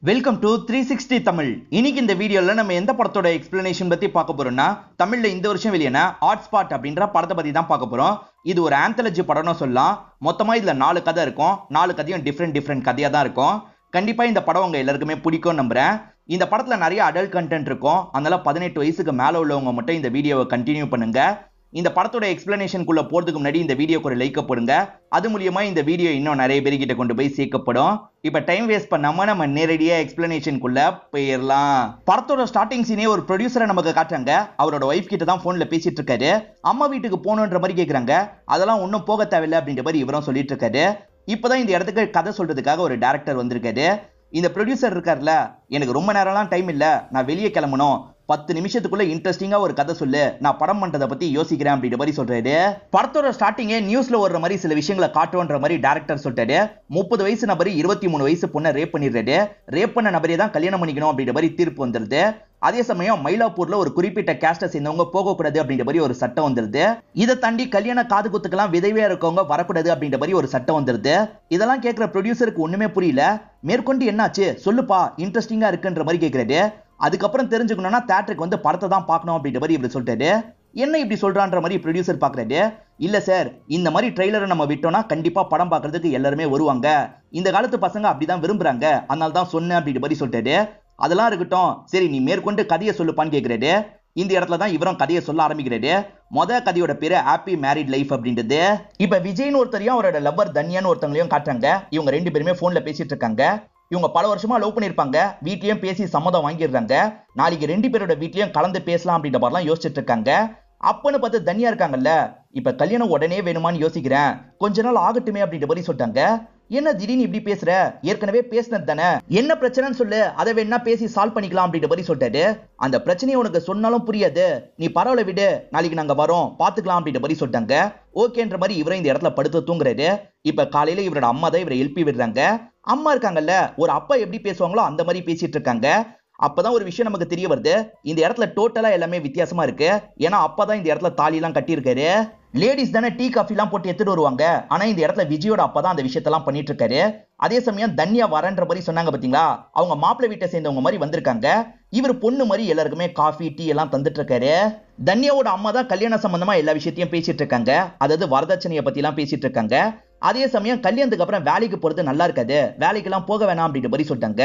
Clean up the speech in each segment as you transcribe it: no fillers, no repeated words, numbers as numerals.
Welcome to 360 Tamil. இன்னைக்கு இந்த வீடியோல நம்ம எந்த படத்தோட எக்ஸ்பிளனேஷன் பத்தி பார்க்க போறோம்னா, தமிழ்ல இந்த வருஷம் வெளியான ஹாட் ஸ்பாட் அப்படின்ற படத்தை பத்தி தான் பார்க்க போறோம். இது ஒரு ஆந்தாலஜி படம்னு சொல்லலாம். மொத்தமா இதுல 4 கதை இருக்கும். 4 கதையும் டிஃப்ரெண்ட் கதையா தான் இருக்கும். கண்டிப்பா இந்த படம் உங்க எல்லாருக்குமே பிடிக்கும் நம்புறேன். இந்த படத்துல நிறைய அடல்ட் கண்டென்ட் இருக்கும். அதனால 18 வயசுக்கு மேல உள்ளவங்க மட்டும் இந்த வீடியோவை கண்டினியூ பண்ணுங்க. இந்த படத்தோட எக்ஸ்பிளனேஷனுக்குள்ள போறதுக்கு முன்னாடி இந்த வீடியோக்கு ஒரு லைக் போடுங்க. அது மூலியமா இந்த வீடியோ இன்னும் நிறைய பேர்கிட்ட கொண்டு போய் சேர்க்கப்படும். இப்ப டைம் வேஸ்ட் பண்ணாம நம்ம நேரடியா எக்ஸ்பிளனேஷனுக்குள்ள போயிடலாம். படத்தோட ஸ்டார்டிங் சீனே ஒரு ப்ரொடியூசரை நமக்கு காட்டுறாங்க. அவரோட ஒய்ஃப் கிட்ட தான் போன்ல பேசிட்டு இருக்காரு. அம்மா வீட்டுக்கு போகணுன்ற மாதிரி கேக்குறாங்க. அதெல்லாம் ஒன்னும் போக தேவையில்லை அப்படின்ற மாதிரி இவரும் சொல்லிட்டு இருக்காரு. இப்பதான் இந்த இடத்துக்கு கதை சொல்றதுக்காக ஒரு டைரக்டர் வந்திருக்காரு. இந்த ப்ரொடியூசர் இருக்காருல, எனக்கு ரொம்ப நேரம்லாம் டைம் இல்ல, நான் வெளியே கிளம்பணும், 10 நிமிஷத்துக்குள்ள இன்ட்ரெஸ்டிங்கா ஒரு கதை சொல்லு, நான் படம் பண்றதை பத்தி யோசிக்கிறேன் அப்படின்ற மாதிரி சொல்றாரு. படத்தோட ஸ்டார்டிங்கே நியூஸ்ல வர்ற மாதிரி சில விஷயங்களை காட்டுன்ற மாதிரி டைரக்டர் சொல்லிட்டாரு. 30 வயசு நபர் 23 வயசு பொண்ணை ரேப் பண்ணிடுறாரு. ரேப் பண்ண நபரே தான் கல்யாணம் பண்ணிக்கணும் அப்படின்ற மாதிரி தீர்ப்பு வந்துருது. அதே சமயம் மயிலாப்பூர்ல ஒரு குறிப்பிட்ட கேஸ்ட சேர்ந்தவங்க போகக்கூடாது அப்படின்ற மாதிரி ஒரு சட்டம் வந்துருது. இதை தாண்டி கல்யாண காது குத்துக்கெல்லாம் விதவையா இருக்கவங்க வரக்கூடாது அப்படின்ற மாதிரி ஒரு சட்டம் வந்துருது. இதெல்லாம் கேட்கிற ப்ரொடியூசருக்கு ஒண்ணுமே புரியல. மேற்கொண்டு என்னாச்சு சொல்லுப்பா, இன்ட்ரெஸ்டிங்கா இருக்குன்ற மாதிரி கேட்கிறாரு. அதுக்கப்புறம் தெரிஞ்சுக்கணும்னா தியேட்டருக்கு வந்து படத்தை தான் பார்க்கணும் அப்படின்ற மாதிரி இவர் சொல்லிட்டாரு. என்ன இப்படி சொல்றான்ற மாதிரி ப்ரொடியூசர் பாக்குறாரு. இல்ல சார், இந்த மாதிரி ட்ரெய்லரை நம்ம விட்டோம்னா கண்டிப்பா படம் பார்க்கறதுக்கு எல்லாருமே வருவாங்க. இந்த காலத்து பசங்க அப்படிதான் விரும்புறாங்க, அதனால தான் சொன்னேன் அப்படின்ற மாதிரி சொல்லிட்டாரு. அதெல்லாம் இருக்கட்டும், சரி நீ மேற்கொண்டு கதையை சொல்லுப்பான்னு கேட்கிறாரு. இந்த இடத்துல தான் இவரும் கதையை சொல்ல ஆரம்பிக்கிறாரு. கதையோட பேரு ஹாப்பி மேரிட் லைஃப் அப்படின்றது. இப்ப விஜய்னு ஒருத்தரையும் அவரோட லவ்வர் தன்யான்னு ஒருத்தவங்களையும் காட்டுறாங்க. இவங்க 2 பேருமே போன்ல பேசிட்டு இருக்காங்க. இவங்க பல வருஷமா லவ் பண்ணிருப்பாங்க. வீட்லயும் பேசி சம்மதம் வாங்கிடுறாங்க. நாளைக்கு 2 பேரோட வீட்லயும் கலந்து பேசலாம் அப்படின்ற மாதிரிலாம் யோசிச்சுட்டு இருக்காங்க. அப்பன்னு பார்த்து தனியா இருக்காங்கல்ல, இப்ப கல்யாணம் உடனே வேணுமான்னு யோசிக்கிறேன், கொஞ்ச நாள் ஆகட்டுமே அப்படின்ற மாதிரி சொல்லிட்டாங்க. என்ன திடீர்னு இப்படி பேசுற, ஏற்கனவே பேசினது தானே, என்ன பிரச்சனைன்னு சொல்லு, அதை வேணா பேசி சால்வ் பண்ணிக்கலாம் அப்படின்ற மாதிரி சொல்லிட்டாரு. அந்த பிரச்சனையை உனக்கு சொன்னாலும் புரியாது, நீ பரவாயில்ல விடு, நாளைக்கு நாங்க வரோம் பாத்துக்கலாம் அப்படின்ற மாதிரி சொல்லிட்டாங்க. ஓகேன்ற மாதிரி இவரை இந்த இடத்துல படுத்து தூங்குறாரு. இப்ப காலையில இவரோட அம்மா தான் இவரை எழுப்பி விடுறாங்க. அம்மா இருக்காங்கல்ல, ஒரு அப்பா எப்படி பேசுவாங்களோ அந்த மாதிரி பேசிட்டு இருக்காங்க. அப்பதான் ஒரு விஷயம் நமக்கு தெரிய வருது. இந்த இடத்துல டோட்டலா எல்லாமே வித்தியாசமா இருக்கு. ஏன்னா அப்பதான் இந்த இடத்துல தாலி எல்லாம் கட்டி இருக்காரு. லேடிஸ் தானே டீ காஃபி எல்லாம் போட்டு எடுத்துட்டு வருவாங்க. ஆனா இந்த இடத்துல விஜயோட அப்பா தான் அந்த விஷயத்தெல்லாம் பண்ணிட்டு இருக்காரு. அதே சமயம் தன்யா வரன்ற மாதிரி சொன்னாங்க பாத்தீங்களா, அவங்க மாப்பிள்ளை வீட்டை சேர்ந்தவங்க மாதிரி வந்திருக்காங்க. இவர் பொண்ணு மாதிரி எல்லாருக்குமே காஃபி டீ எல்லாம் தந்துட்டு இருக்காரு. தன்யாவோட அம்மா தான் கல்யாண சம்பந்தமா எல்லா விஷயத்தையும் பேசிட்டு இருக்காங்க. அதாவது வரதட்சணையை பத்தி எல்லாம் பேசிட்டு இருக்காங்க. அதே சமயம் கல்யாணத்துக்கு அப்புறம் வேலைக்கு போறது நல்லா இருக்காது, வேலைக்கு எல்லாம் போக வேணாம் அப்படின்ற மாதிரி சொல்லிட்டாங்க.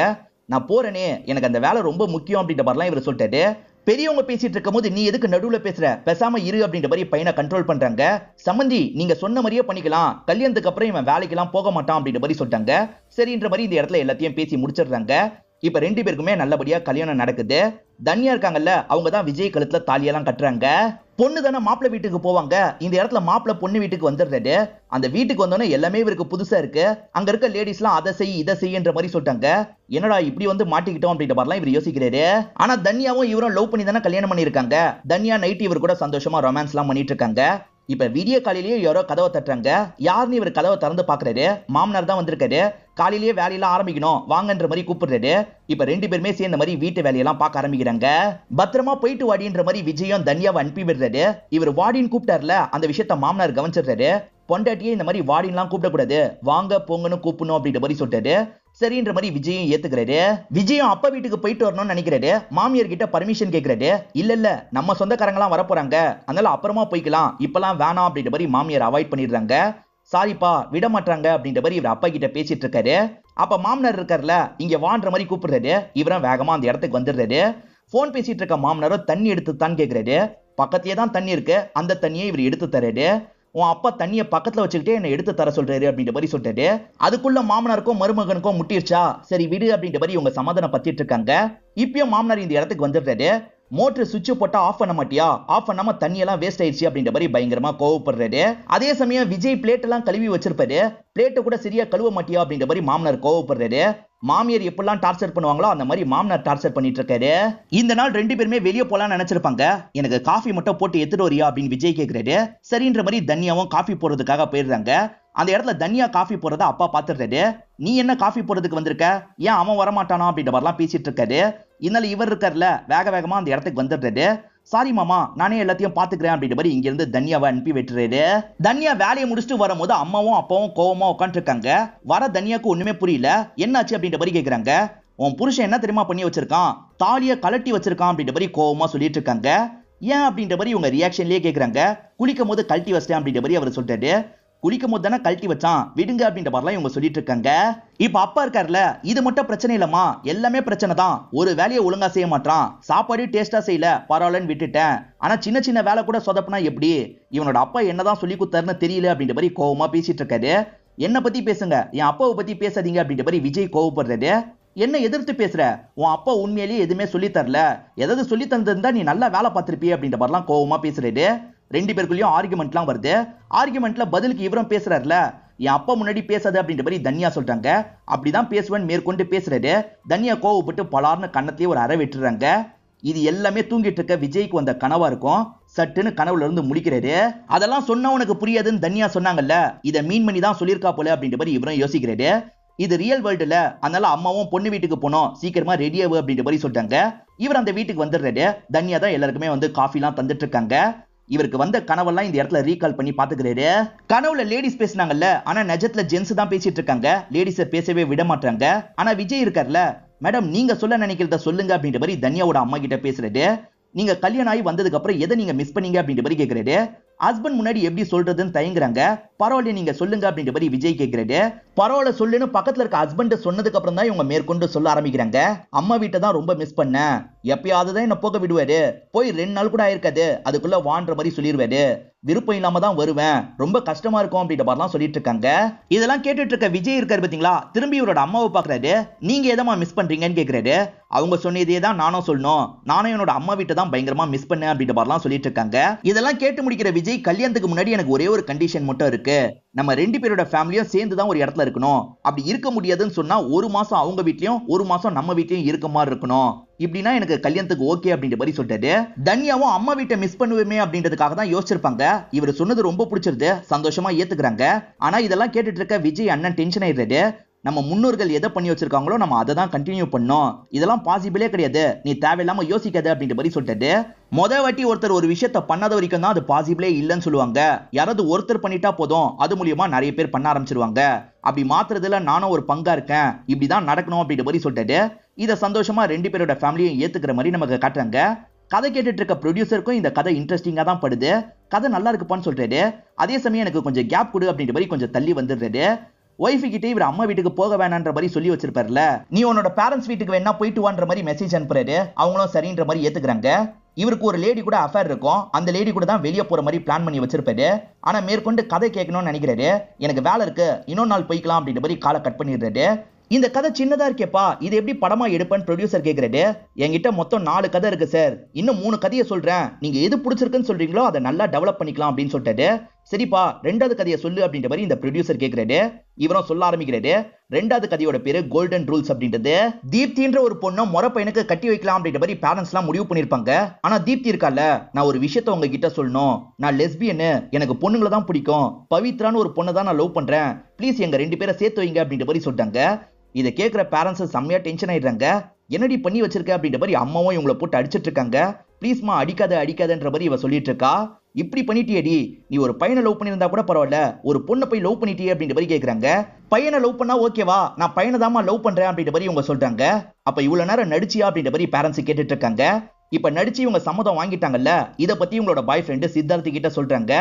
நான் போறேனே, எனக்கு அந்த வேலை ரொம்ப முக்கியம் அப்படின்ற மாதிரிலாம் இவர் சொல்லிட்டாரு. பெரியவங்க பேசிட்டு இருக்கும் போது நீ எதுக்கு நடுவுல பேசுற, பேசாம இரு அப்படின்ற மாதிரி பையனை கண்ட்ரோல் பண்றாங்க. சம்பந்தி நீங்க சொன்ன மாதிரியே பண்ணிக்கலாம், கல்யாணத்துக்கு அப்புறம் இவன் வேலைக்கு எல்லாம் போக மாட்டான் அப்படின்ற மாதிரி சொல்லிட்டாங்க. சரின்ற மாதிரி இந்த இடத்துல எல்லாத்தையும் பேசி முடிச்சிடுறாங்க. இப்ப 2 பேருக்குமே நல்லபடியா கல்யாணம் நடக்குது. தன்யா இருக்காங்கல்ல, அவங்க தான் விஜய் கழுத்துல தாலியெல்லாம் கட்டுறாங்க. பொண்ணு தானே மாப்பிள்ளை வீட்டுக்கு போவாங்க. இந்த இடத்துல மாப்பிள்ளை பொண்ணு வீட்டுக்கு வந்துடுறாரு. அந்த வீட்டுக்கு வந்தோன்னே எல்லாமே இவருக்கு புதுசா இருக்கு. அங்க இருக்க லேடிஸ் எல்லாம் அதை செய் இதை செய்யன்ற மாதிரி சொல்லிட்டாங்க. என்னடா இப்படி வந்து மாட்டிக்கிட்டோம் அப்படின்ற மாதிரிலாம் இவர் யோசிக்கிறாரு. ஆனா தன்யாவும் இவரும் லவ் பண்ணி தானே கல்யாணம் பண்ணிருக்காங்க. தன்யா நைட் இவர் கூட சந்தோஷமா ரொமான்ஸ் எல்லாம் பண்ணிட்டு இருக்காங்க. இப்ப விடிய காலையிலேயே யாரோ கதவை தட்டுறாங்க. யாருன்னு இவர் கதவை திறந்து பாக்குறாரு. மாமனார் தான் வந்திருக்காரு. காலையிலேயே வேலையெல்லாம் ஆரம்பிக்கணும் வாங்கன்ற மாதிரி கூப்பிடுறாரு. இப்ப 2 பேருமே சேர்ந்த மாதிரி வீட்டு வேலையெல்லாம் பார்க்க ஆரம்பிக்கிறாங்க. பத்திரமா போயிட்டு வாடின்ற மாதிரி விஜயும் தன்யாவை அனுப்பி விடுறாரு. இவர் வாடின்னு கூப்பிட்டார்ல, அந்த விஷயத்த மாமனார் கவனிச்சிடுறாரு. பொண்டாட்டியே இந்த மாதிரி வாடின்லாம் கூப்பிடக்கூடாது, வாங்க போங்கன்னு கூப்பிடணும் அப்படின்ற மாதிரி சொல்லிட்டாரு. சரின்ற மாதிரி விஜயும் ஏத்துக்கிறாரு. விஜயும் அப்பா வீட்டுக்கு போயிட்டு வரணும்னு நினைக்கிறாரு. மாமியார் கிட்ட பர்மிஷன் கேட்கிறாரு. இல்ல நம்ம சொந்தக்காரங்களாம் வரப்போறாங்க, அதனால அப்புறமா போய்க்கலாம், இப்பெல்லாம் வேணாம் அப்படின்ற மாதிரி மாமியார் அவாய்ட் பண்ணிடுறாங்க. சாரிப்பா விட மாட்டாங்க அப்படின்ற மாதிரி இவர் அப்பா கிட்ட பேசிட்டு இருக்காரு. அப்ப மாமனார் இருக்காருல, இங்க வான்ற மாதிரி கூப்பிடுறாரு. இவரும் வேகமா அந்த இடத்துக்கு வந்துடுறாரு. போன் பேசிட்டு இருக்க மாமனாரும் தண்ணி எடுத்து தான் கேட்கிறாரு. பக்கத்திலே தான் தண்ணி இருக்கு, அந்த தண்ணியை இவர் எடுத்து தராரு. உன் அப்பா தண்ணியை பக்கத்துல வச்சுக்கிட்டே என்ன எடுத்து தர சொல்றாரு அப்படின்ற மாதிரி சொல்றாரு. அதுக்குள்ள மாமனாருக்கும் மருமகனுக்கும் முட்டிருச்சா, சரி விடு அப்படின்ற மாதிரி இவங்க சமாதானம் பத்திட்டு இருக்காங்க. இப்பயும் மாமனார் இந்த இடத்துக்கு வந்துடுறாரு. மோட்டர் சுவிட்ச் போட்டா ஆஃப் பண்ண மாட்டியா, ஆஃப் பண்ணாம தண்ணி எல்லாம் வேஸ்ட் ஆயிடுச்சு அப்படின்ற மாதிரி பயங்கரமா கோவப்படுறாரு. அதே சமயம் விஜய் பிளேட் எல்லாம் கழுவி வச்சிருப்பாரு. பிளேட்டை கூட சரியா கழுவ மாட்டியா அப்படின்ற மாதிரி மாமனார் கோவப்படுறாரு. மாமியார் எப்பெல்லாம் டார்ச்சர் பண்ணுவாங்களோ அந்த மாதிரி மாமனார் டார்ச்சர் பண்ணிட்டு இருக்காரு. இந்த நாள் 2 பேருமே வெளியே போலாம்னு நினைச்சிருப்பாங்க. எனக்கு காஃபி மட்டும் போட்டு எடுத்துட்டு வரியா அப்படின்னு விஜய் கேட்கிறாரு. சரின்ற மாதிரி தன்யாவும் காஃபி போடுறதுக்காக போயிடுறாங்க. அந்த இடத்துல தன்யா காஃபி போடுறத அப்பா பாத்துறாரு. நீ என்ன காஃபி போடுறதுக்கு வந்திருக்க, ஏன் அவன் வரமாட்டானா அப்படின்ற மாதிரிலாம் பேசிட்டு இருக்காரு. இதனால இவர் இருக்காருல, வேகமா அந்த இடத்துக்கு வந்துடுறாரு. சாரி மாமா, நானே எல்லாத்தையும் பாத்துக்கிறேன் அப்படின்ற மாதிரி இங்க இருந்து தன்யாவை அனுப்பி விட்டுறாரு. தன்யா வேலையை முடிச்சுட்டு வரும்போது அம்மாவும் அப்பாவும் கோவமா உட்காந்துட்டு இருக்காங்க. வர தன்யாக்கு ஒண்ணுமே புரியல. என்னாச்சு அப்படின்ற மாதிரி கேக்குறாங்க. உன் புருஷன் என்ன தெரியுமா பண்ணி வச்சிருக்கான், தாலியை கலட்டி வச்சிருக்கான் அப்படின்ற மாதிரி கோவமா சொல்லிட்டு இருக்காங்க. ஏன் அப்படின்ற மாதிரி இவங்க ரியாக்ஷன்லயே கேக்குறாங்க. குளிக்கும் போது கழட்டி வச்சிட்டேன் அப்படின்ற மாதிரி அவர் சொல்லிட்டாரு. குளிக்கும் போது தானே கழட்டி வச்சான், விடுங்க அப்படின்ற மாதிரிலாம் இவங்க சொல்லிட்டு இருக்காங்க. இப்ப அப்பா இருக்காருல, இது மட்டும் பிரச்சனை இல்லம்மா, எல்லாமே பிரச்சனை தான். ஒரு வேலையை ஒழுங்கா செய்ய மாட்டான், சாப்பாடு டேஸ்டா செய்யல, பரவாயில்லன்னு விட்டுட்டேன். ஆனா சின்ன சின்ன வேலை கூட சொதப்புனா எப்படி, இவனோட அப்பா என்னதான் சொல்லி கொடுத்தாருன்னு தெரியல அப்படின்ற மாதிரி கோவமா பேசிட்டு இருக்காரு. என்ன பத்தி பேசுங்க, என் அப்பாவை பத்தி பேசாதீங்க அப்படின்ற மாதிரி விஜய் கோவப்படுறாரு. என்ன எதிர்த்து பேசுற, உன் அப்பா உண்மையிலேயே எதுவுமே சொல்லி தரல, ஏதாவது சொல்லி தந்திருந்தா நீ நல்லா வேலை பார்த்திருப்பிய அப்படின்ற மாதிரிலாம் கோவமா பேசுறாரு. ரெண்டு பேருக்குள்ளயும் ஆர்குமெண்ட்லாம் வருது. ஆர்குமெண்ட்ல பதிலுக்கு இவரும் பேசுறாருல, என் அப்பா முன்னாடி பேசாது அப்படின்ற மாதிரி தன்யா சொல்றாங்க. அப்படிதான் பேசுவேன் மேற்கொண்டு பேசுறாரு. தன்யா கோவப்பட்டு பலார்னு கண்ணத்தையே ஒரு அறை விட்டுறாங்க. இது எல்லாமே தூங்கிட்டு இருக்க விஜய்க்கு வந்த கனவா இருக்கும். சட்டுன்னு கனவுல இருந்து முடிக்கிறாரு. அதெல்லாம் சொன்னா உனக்கு புரியாதுன்னு தன்யா சொன்னாங்கல்ல, இதை மீன் பண்ணி தான் சொல்லியிருக்கா போல அப்படின்ற மாதிரி இவரும் யோசிக்கிறாரு. இது ரியல் வேர்ல்டுல, அதனால அம்மாவும் பொண்ணு வீட்டுக்கு போனோம், சீக்கிரமா ரெடியாவு அப்படின்ற மாதிரி சொல்றாங்க. இவர் அந்த வீட்டுக்கு வந்துடுறாரு. தன்யா தான் எல்லாருக்குமே வந்து காஃபி எல்லாம் தந்துட்டு இருக்காங்க. இவருக்கு வந்த கனவெல்லாம் இந்த இடத்துல ரீகால் பண்ணி பாத்துக்கிறாரு. கனவுல லேடிஸ் பேசினாங்கல்ல, ஆனா நிஜத்துல ஜென்ஸ் தான் பேசிட்டு இருக்காங்க. லேடிஸை பேசவே விட மாட்டாங்க. ஆனா விஜய் இருக்கார்ல, மேடம் நீங்க சொல்ல நினைக்கிறத சொல்லுங்க அப்படின்ற மாதிரி தன்யாவோட அம்மா கிட்ட பேசுறாரு. நீங்க கல்யாணம் ஆகி வந்ததுக்கு அப்புறம் எதை நீங்க மிஸ் பண்ணீங்க அப்படின்ற மாதிரி கேட்கிறாரு. ஹஸ்பண்ட் முன்னாடி எப்படி சொல்றதுன்னு தயங்குறாங்க. பரவாயில்ல நீங்க சொல்லுங்க அப்படின்ற மாதிரி விஜய் கேட்கிறாரு. பரவாயில்ல சொல்லுன்னு பக்கத்துல இருக்க ஹஸ்பண்ட் சொன்னதுக்கு அப்புறம் தான் இவங்க மேற்கொண்டு சொல்ல ஆரம்பிக்கிறாங்க. அம்மா வீட்டை தான் ரொம்ப மிஸ் பண்ண, எப்பயாவது தான் என்ன போக விடுவாரு, போய் 2 நாள் கூட ஆயிருக்காது, அதுக்குள்ள வான்ற மாதிரி சொல்லிடுவாரு, விருப்பம் இல்லாம தான் வருவேன், ரொம்ப கஷ்டமா இருக்கும் அப்படின்ற மாதிரிலாம் சொல்லிட்டு இருக்காங்க. இதெல்லாம் கேட்டுட்டு இருக்க விஜய் இருக்காரு பாத்தீங்களா, திரும்பி இவரோட அம்மாவை பாக்குறாரு. நீங்க எதமா மிஸ் பண்றீங்கன்னு கேக்குறாரு. அவங்க சொன்னதே தான் நானும் சொல்லணும், நானும் என்னோட அம்மா வீட்டை தான் பயங்கரமா மிஸ் பண்ணேன் அப்படின்ற மாதிரிலாம் சொல்லிட்டு இருக்காங்க. இதெல்லாம் கேட்டு முடிக்கிற விஜய், கல்யாணத்துக்கு முன்னாடி எனக்கு ஒரே ஒரு கண்டிஷன் மட்டும் இருக்கு, நம்ம 2 பேரோட ஃபேமிலியும் சேர்ந்து தான் ஒரு இடத்துல இருக்கணும், அப்படி இருக்க முடியாதுன்னு சொன்னா 1 மாசம் அவங்க வீட்லயும் 1 மாசம் நம்ம வீட்லயும் இருக்க மாதிரி இருக்கணும், இப்படின்னா எனக்கு கல்யாணத்துக்கு ஓகே அப்படின்ற மாதிரி சொல்லிட்டாரு. தன்யாவும் அம்மா வீட்டை மிஸ் பண்ணுவேமே அப்படின்றதுக்காக தான் யோசிச்சிருப்பாங்க. இவர் சொன்னது ரொம்ப பிடிச்சிருது, சந்தோஷமா ஏத்துக்கிறாங்க. ஆனா இதெல்லாம் கேட்டுட்டு இருக்க விஜய் அண்ணன் டென்ஷன் ஆயிடுறாரு. நம்ம முன்னோர்கள் எதை பண்ணி வச்சிருக்காங்களோ நம்ம அதை தான் கண்டினியூ பண்ணோம், இதெல்லாம் பாசிபிளே கிடையாது, நீ தேவையில்லாம யோசிக்காத அப்படின்ற மாதிரி சொல்லிட்டாரு. வாட்டி ஒருத்தர் ஒரு விஷயத்த பண்ணாத வரைக்கும் தான் அது பாசிபிளே இல்லைன்னு சொல்லுவாங்க. யாராவது ஒருத்தர் பண்ணிட்டா போதும், அது மூலியமா நிறைய பேர் பண்ண ஆரம்பிச்சிருவாங்க, அப்படி மாத்துறதுல நானும் ஒரு பங்கா இருக்கேன், இப்படிதான் நடக்கணும் அப்படின்ற மாதிரி சொல்லிட்டாரு. இதை சந்தோஷமா 2 பேரோட ஃபேமிலியும் ஏத்துக்கிற மாதிரி நமக்கு காட்டுறாங்க. கதை கேட்டுட்டு இருக்க ப்ரொடியூசருக்கும் இந்த கதை இன்ட்ரெஸ்டிங்கா தான் படுது. கதை நல்லா இருக்குப்பான்னு சொல்றாரு. அதே சமயம் எனக்கு கொஞ்சம் கேப் கொடு அப்படின்ற மாதிரி கொஞ்சம் தள்ளி வந்துடுறாரு. ஒய்ஃபு கிட்டே இவர் அம்மா வீட்டுக்கு போக வேணான்ற மாதிரி சொல்லி வச்சிருப்பாருல, நீ உன்னோட பேரண்ட்ஸ் வீட்டுக்கு வேணா போயிட்டு வான்ற மாதிரி மெசேஜ் அனுப்புறாரு. அவங்களும் சரின்ற மாதிரி ஏத்துக்கிறாங்க. இவருக்கு ஒரு லேடி கூட அஃபேர் இருக்கும், அந்த லேடி கூட தான் வெளியே போற மாதிரி பிளான் பண்ணி வச்சிருப்பாரு. ஆனா மேற்கொண்டு கதை கேட்கணும்னு நினைக்கிறாரு. எனக்கு வேலை இருக்கு, இன்னொரு நாள் போய்க்கலாம் அப்படின்ற மாதிரி காலை கட் பண்ணிடுறாரு. இந்த கதை சின்னதா இருக்கேப்பா, இது எப்படி படமா எடுப்பேன்னு ப்ரொடியூசர் கேட்கிறாரு. என்கிட்ட மொத்தம் 4 கதை இருக்கு சார், இன்னும் 3 கதையை சொல்றேன், நீங்க எது பிடிச்சிருக்குன்னு சொல்றீங்களோ அதை நல்லா டெவலப் பண்ணிக்கலாம் அப்படின்னு சொல்லிட்டாரு. சரிப்பா 2வது கதையை சொல்லு அப்படின்ற மாதிரி இந்த ப்ரொடியூசர் கேட்கிறாரு. இவரும் சொல்ல ஆரம்பிக்கிறாரு. 2வது கதையோட பேரு கோல்டன் ரூல்ஸ் அப்படின்றது. தீப்தின்ற ஒரு பொண்ணை முறை பையனுக்கு கட்டி வைக்கலாம் அப்படின்ற மாதிரி பேரண்ட்ஸ் எல்லாம் முடிவு பண்ணிருப்பாங்க. ஆனா தீப்தி இருக்கால, நான் ஒரு விஷயத்த உங்ககிட்ட சொல்லணும், நான் லெஸ்பியனு, எனக்கு பொண்ணுங்களை தான் பிடிக்கும், பவித்ரான்னு ஒரு பொண்ணை தான் நான் லவ் பண்றேன், ப்ளீஸ் எங்க 2 பேரை சேர்த்து வைங்க அப்படின்ற மாதிரி சொல்லிட்டாங்க. இதை கேட்கிற பேரண்ட்ஸ் செம்மையா டென்ஷன் ஆயிடுறாங்க. என்னடி பண்ணி வச்சிருக்க அப்படின்ற மாதிரி அம்மாவும் இவங்களை போட்டு அடிச்சிட்டு இருக்காங்க. ப்ளீஸ்மா அடிக்காத அடிக்காதன்ற மாதிரி இவ சொல்லிட்டு இருக்கா. இப்படி பண்ணிட்டியடி, நீ ஒரு பையனை லவ் பண்ணியிருந்தா கூட பரவாயில்ல, ஒரு பொண்ணை போய் லவ் பண்ணிட்டியே அப்படின்ற மாதிரி கேட்கறாங்க. பையனை லவ் பண்ணா ஓகேவா, நான் பையனை தாமா லவ் பண்றேன் அப்படின்ற மாதிரி இவங்க சொல்றாங்க. அப்ப இவ்வளவு நேரம் நடிச்சியா அப்படின்ற மாதிரி பேரண்ட்ஸ் கேட்டுட்டு இருக்காங்க. இப்ப நடிச்சு இவங்க சம்மதம் வாங்கிட்டாங்கல்ல, இதை பத்தி இவங்களோட பாய் ஃப்ரெண்டு சித்தார்த் கிட்ட சொல்றாங்க.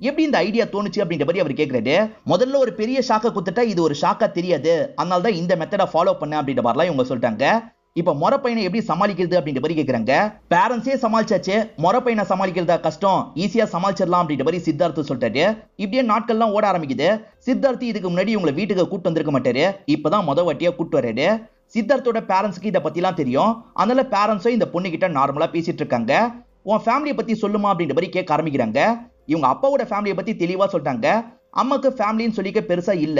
எப்படி இந்த ஐடியா தோணுச்சு அப்படின்ற மாதிரி அவர் கேட்கிறாரு. முதல்ல ஒரு பெரிய ஷாக்கை குத்துட்டா இது ஒரு ஷாக்கா தெரியாது, அதனால தான் இந்த மெத்தடை ஃபாலோ பண்ண அப்படின்ற மாதிரிலாம் இவங்க சொல்லிட்டாங்க. இப்ப முறை பையனை எப்படி சமாளிக்கிறது அப்படின்ற மாதிரி கேட்கறாங்க. பேரண்ட்ஸே சமாளிச்சாச்சு, முறை பையனை சமாளிக்கிறதா கஷ்டம், ஈஸியா சமாளிச்சிடலாம் அப்படின்ற மாதிரி சித்தார்த்து சொல்லிட்டாரு. இப்படியே நாட்கள்லாம் ஓட ஆரம்பிக்குது. சித்தார்த்து இதுக்கு முன்னாடி இவங்களை வீட்டுக்கு கூட்டு வந்திருக்க மாட்டாரு, இப்பதான் வாட்டியா கூட்டு வர்றாரு. சித்தார்த்தோட பேரண்ட்ஸ்க்கு இதை பத்திலாம் தெரியும், அதனால பேரண்ட்ஸும் இந்த பொண்ணு கிட்ட நார்மலா பேசிட்டு இருக்காங்க. உன் ஃபேமிலியை பத்தி சொல்லுமா அப்படின்ற மாதிரி கேட்க ஆரம்பிக்கிறாங்க. இவங்க அப்பாவோட ஃபேமிலியை பத்தி தெளிவா சொல்லிட்டாங்க. அம்மாக்கு ஃபேமிலின்னு சொல்லிக்க பெருசா இல்ல,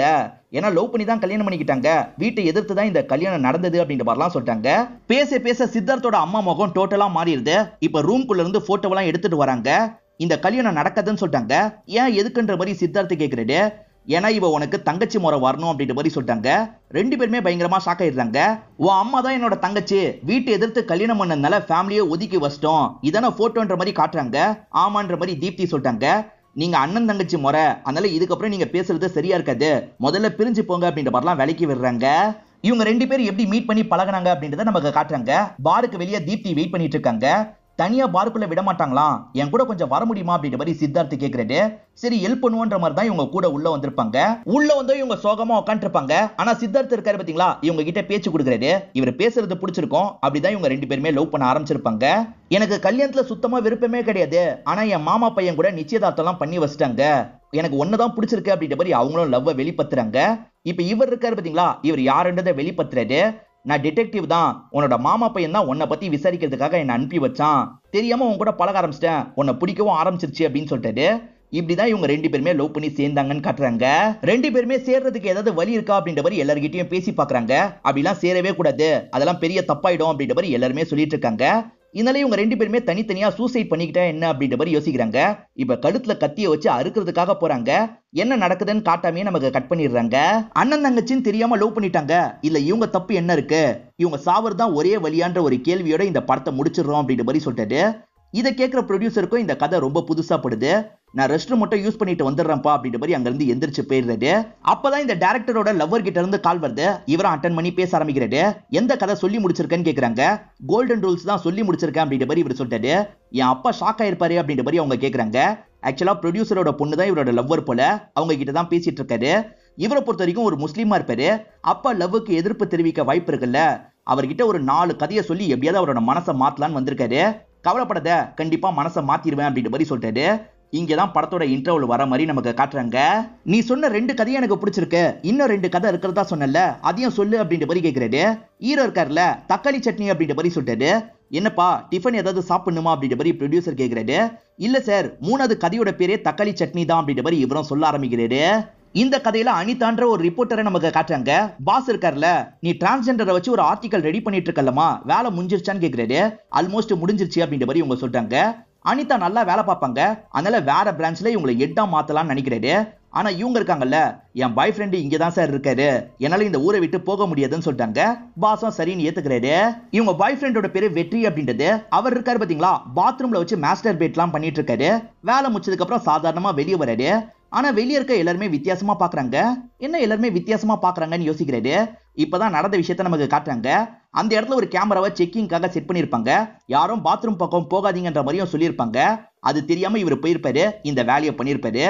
ஏன்னா லவ் பண்ணி தான் கல்யாணம் பண்ணிக்கிட்டாங்க, வீட்டை எதிர்த்து தான் இந்த கல்யாணம் நடந்தது அப்படின்ற மாதிரிலாம் சொல்லிட்டாங்க. பேச பேச சித்தார்த்தோட அம்மா முகம் டோட்டலா மாறிடுது. இப்ப ரூம்குள்ள இருந்து போட்டோவெல்லாம் எடுத்துட்டு வராங்க. இந்த கல்யாணம் நடக்காதுன்னு சொல்லிட்டாங்க. ஏன் எதுக்குன்ற மாதிரி சித்தார்த்து கேட்கிறாரு. ஏன்னா இவ உனக்கு தங்கச்சி முறை வரணும் அப்படின்ற மாதிரி சொல்லிட்டாங்க. 2 பேருமே பயங்கரமா ஷாக் ஆயிடுறாங்க. உன் அம்மா தான் என்னோட தங்கச்சி, வீட்டை எதிர்த்து கல்யாணம் பண்ணதுனால ஃபேமிலியை ஒதுக்கி வச்சிட்டோம், இதான போட்டோன்ற மாதிரி காட்டுறாங்க. ஆமான்ற மாதிரி தீப்தி சொல்லிட்டாங்க. நீங்க அண்ணன் தங்கச்சி முறை, அதனால இதுக்கப்புறம் நீங்க பேசுறது சரியா இருக்காது, முதல்ல பிரிஞ்சு போங்க அப்படின்ற மாதிரிலாம் விலைக்கு விடுறாங்க. இவங்க ரெண்டு பேரும் எப்படி மீட் பண்ணி பழகுனாங்க அப்படின்றத நமக்கு காட்டுறாங்க. பாருக்கு வெளியே தீப்தி வெயிட் பண்ணிட்டு இருக்காங்க. தனியா பாருக்குள்ள விட மாட்டாங்களாம். என் கூட கொஞ்சம் வர முடியுமா அப்படின்ற மாதிரி சித்தார்த் கேக்குறாரு. சரி ஹெல்ப் பண்ணுவோன்ற மாதிரி தான் இவங்க கூட உள்ள வந்திருப்பாங்க. உள்ள வந்து இவங்க சோகமா உட்காந்துருப்பாங்க. ஆனா சித்தார்த் இருக்காரு பாத்தீங்களா, இவங்க கிட்ட பேச்சு கொடுக்குறாரு. இவர் பேசுறது பிடிச்சிருக்கும். அப்படிதான் இவங்க ரெண்டு பேருமே லவ் பண்ண ஆரம்பிச்சிருப்பாங்க. எனக்கு கல்யாணத்துல சுத்தமா விருப்பமே கிடையாது. ஆனா என் மாமா பையன் கூட நிச்சயதார்த்தம் எல்லாம் பண்ணி வச்சிட்டாங்க. எனக்கு ஒன்னதான் பிடிச்சிருக்கு அப்படின்ற மாதிரி அவங்களும் லவ் வெளிப்படுத்துறாங்க. இப்ப இவர் இருக்காரு பாத்தீங்களா, இவர் யாருன்றதை வெளிப்படுத்துறாரு. நான் டிடெக்டிவ் தான். உன்னோட மாமா பையன் தான் உன்னை பத்தி விசாரிக்கிறதுக்காக என்ன அனுப்பி வச்சான். தெரியாம உன் கூட பழக ஆரம்பிச்சிட்டேன். உன்னை பிடிக்கவும் ஆரம்பிச்சிருச்சு அப்படின்னு சொல்லிட்டாரு. இப்படிதான் இவங்க ரெண்டு பேருமே லவ் பண்ணி சேர்ந்தாங்கன்னு காட்டுறாங்க. ரெண்டு பேருமே சேர்றதுக்கு ஏதாவது வழி இருக்கா அப்படின்ற மாதிரி எல்லார்கிட்டயும் பேசி பாக்குறாங்க. அப்படிலாம் சேரவே கூடாது, அதெல்லாம் பெரிய தப்பாயிடும் அப்படின்ற மாதிரி எல்லாருமே சொல்லிட்டு இருக்காங்க. இதனால இவங்க ரெண்டு பேருமே தனித்தனியா சூசைட் பண்ணிக்கிட்டா என்ன அப்படின்ற மாதிரி யோசிக்கிறாங்க. இப்ப கழுத்துல கத்திய வச்சு அறுக்கிறதுக்காக போறாங்க. என்ன நடக்குதுன்னு காட்டாமே நமக்கு கட் பண்ணிடுறாங்க. அண்ணன் தங்கச்சின்னு தெரியாம லவ் பண்ணிட்டாங்க. இல்ல இவங்க தப்பு என்ன இருக்கு, இவங்க சாவர்தான் ஒரே வழியான்ற ஒரு கேள்வியோட இந்த படத்தை முடிச்சிடுறோம் அப்படின்ற மாதிரி சொல்லிட்டாரு. இதை கேட்கிற ப்ரொடியூசருக்கும் இந்த கதை ரொம்ப புதுசா படுது. நான் ரெஸ்ட் மட்டும் யூஸ் பண்ணிட்டு வந்துடுறேன்ப்பா அப்படின்ற மாதிரி அங்க இருந்து எந்திரிச்சு போயிடுறாரு. அப்பதான் இந்த டைரக்டரோட லவ்வர் கிட்ட இருந்து கால் வருது. இவரும் அட்டன் பண்ணி பேச ஆரம்பிக்கிறாரு. எந்த கதை சொல்லி முடிச்சிருக்கேன்னு கேக்குறாங்க. கோல்டன் ரூல்ஸ் தான் சொல்லி முடிச்சிருக்கேன் அப்படின்ற மாதிரி இவர் சொல்லிட்டாரு. என் அப்பா ஷாக் ஆயிருப்பாரு அப்படின்ற மாதிரி அவங்க கேக்குறாங்க. ஆக்சுவலா ப்ரொடியூசரோட பொண்ணு தான் இவரோட லவ்வர் போல. அவங்க கிட்ட தான் பேசிட்டு இருக்காரு. இவரை பொறுத்த வரைக்கும் ஒரு முஸ்லீமா இருப்பாரு. அப்பா லவ்வுக்கு எதிர்ப்பு தெரிவிக்க வாய்ப்பு இருக்குல்ல. அவர்கிட்ட ஒரு 4 கதையை சொல்லி எப்படியாவது அவரோட மனசை மாத்தலான்னு வந்திருக்காரு. கவலைப்படாத, கண்டிப்பா மனசை மாத்திடுவேன் அப்படின்ற மாதிரி சொல்லிட்டாரு. இங்கதான் படத்தோட இன்டர்வல் வர மாதிரி நமக்கு காட்டுறாங்க. நீ சொன்ன 2 கதையும் எனக்கு பிடிச்சிருக்கு, இன்னும் 2 கதை இருக்கிறதா சொன்னல, அதையும் சொல்லு அப்படின்ற மாதிரி கேட்கிறாரு. ஹீரோ இருக்காருல, தக்காளி சட்னி அப்படின்ற மாதிரி சொல்லிட்டாரு. என்னப்பா டிஃபன் ஏதாவது சாப்பிடணுமா அப்படின்ற மாதிரி ப்ரொடியூசர் கேட்கிறாரு. இல்ல சார், 3வது கதையோட பேரே தக்காளி சட்னி தான் அப்படின்ற மாதிரி இவரும் சொல்ல ஆரம்பிக்கிறாரு. இந்த கதையில அனிதான்ற ஒரு ரிப்போர்ட்டரை நமக்கு காட்டுறாங்க. பாஸ் இருக்கார்ல, நீ டிரான்ஸ்ஜெண்டரை வச்சு ஒரு ஆர்டிகல் ரெடி பண்ணிட்டு இருக்கலமா, வேலை முடிஞ்சிருச்சான்னு கேக்குறாரு. ஆல்மோஸ்ட் முடிஞ்சிருச்சு அப்படின்ற மாதிரி இவங்க சொல்றாங்க. அனிதா நல்லா வேலை பார்ப்பாங்க, அதனால வேற பிரான்ச்ல இவங்களை 8ஆ மாத்தலாம்னு நினைக்கிறாரு. ஆனா இவங்க இருக்காங்கல்ல, என் பாய் ஃப்ரெண்டு இங்கதான் சார் இருக்காரு, என்னால இந்த ஊரை விட்டு போக முடியாதுன்னு சொல்லிட்டாங்க. பாஸும் சரின்னு ஏத்துக்கிறாரு. இவங்க பாய் ஃப்ரெண்டோட பேரு வெற்றி அப்படின்றது. அவர் இருக்காரு பாத்தீங்களா, பாத்ரூம்ல வச்சு மாஸ்டர் பேட்லாம் பண்ணிட்டு இருக்காரு. வேலை முடிச்சதுக்கு அப்புறம் சாதாரணமா வெளியே வராரு. ஆனா வெளியே இருக்க எல்லாருமே வித்தியாசமா பாக்குறாங்க. என்ன எல்லாருமே வித்தியாசமா பாக்குறாங்கன்னு யோசிக்கிறாரு. இப்பதான் நடந்த விஷயத்த நமக்கு காட்டுறாங்க. அந்த இடத்துல ஒரு கேமராவை செக்கிங்காக செட் பண்ணிருப்பாங்க. யாரும் பாத்ரூம் பக்கம் போகாதீங்கன்ற மாதிரியும் சொல்லியிருப்பாங்க. அது தெரியாம இவர் போயிருப்பாரு, இந்த வேலையை பண்ணிருப்பாரு.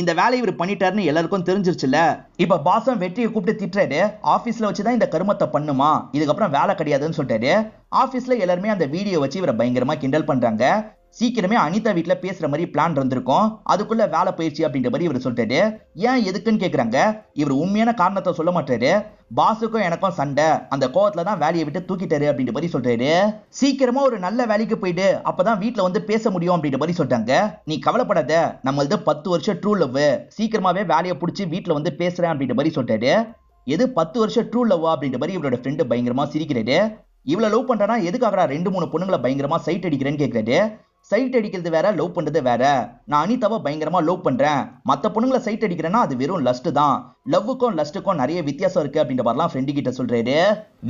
இந்த வேலையை இவர் பண்ணிட்டாருன்னு எல்லாருக்கும் தெரிஞ்சிருச்சுல. இப்ப பாசம் வெற்றியை கூப்பிட்டு திட்டுறாரு. ஆபீஸ்ல வச்சுதான் இந்த கருமத்தை பண்ணுமா, இதுக்கப்புறம் வேலை கிடையாதுன்னு சொல்லிட்டாரு. ஆபீஸ்ல எல்லாருமே அந்த வீடியோ வச்சு இவரை பயங்கரமா கிண்டல் பண்றாங்க. சீக்கிரமே அனிதா வீட்டுல பேசுற மாதிரி பிளான் இருந்திருக்கும், அதுக்குள்ள வேலை போயிடுச்சு அப்படின்ற மாதிரி இவர் சொல்லிட்டாரு. ஏன் எதுக்குன்னு கேக்குறாங்க. இவர் உண்மையான காரணத்தை சொல்ல மாட்டாரு. பாஸுக்கும் எனக்கும் சண்டை, அந்த கோவத்துல தான் வேலையை விட்டு தூக்கிட்டாரு அப்படின்ற மாதிரி சொல்றாரு. சீக்கிரமா ஒரு நல்ல வேலைக்கு போயிட்டு அப்பதான் வீட்டுல வந்து பேச முடியும் அப்படின்ற மாதிரி சொல்றாங்க. நீ கவலைப்படாத, நம்மளது 10 வருஷம் ட்ரூ லவ், சீக்கிரமாவே வேலையை பிடிச்சி வீட்டுல வந்து பேசுறேன் அப்படின்ற மாதிரி சொல்றாரு. எது 10 வருஷம் ட்ரூ லவ் அப்படின்ற மாதிரி இவரோட ஃப்ரெண்டு பயங்கரமா சிரிக்கிறாரு. இவ்வளவு லவ் பண்றனா எதுக்காகடா 2-3 பொண்ணுங்களை பயங்கரமா சைட் அடிக்கிறேன்னு கேக்குறாரு. சைட் அடிக்கிறது வேற, லவ் பண்றது வேற. நான் அனிதாவை பயங்கரமா லவ் பண்றேன், மத்த பொண்ணுங்களை சைட் அடிக்கிறேன்னா அது வெறும் லஸ்ட் தான். லவ்வுக்கும் லஸ்ட்டுக்கும் நிறைய வித்தியாசம் இருக்கு அப்படின்ற மாதிரிலாம் ஃப்ரெண்டு கிட்ட சொல்றாரு.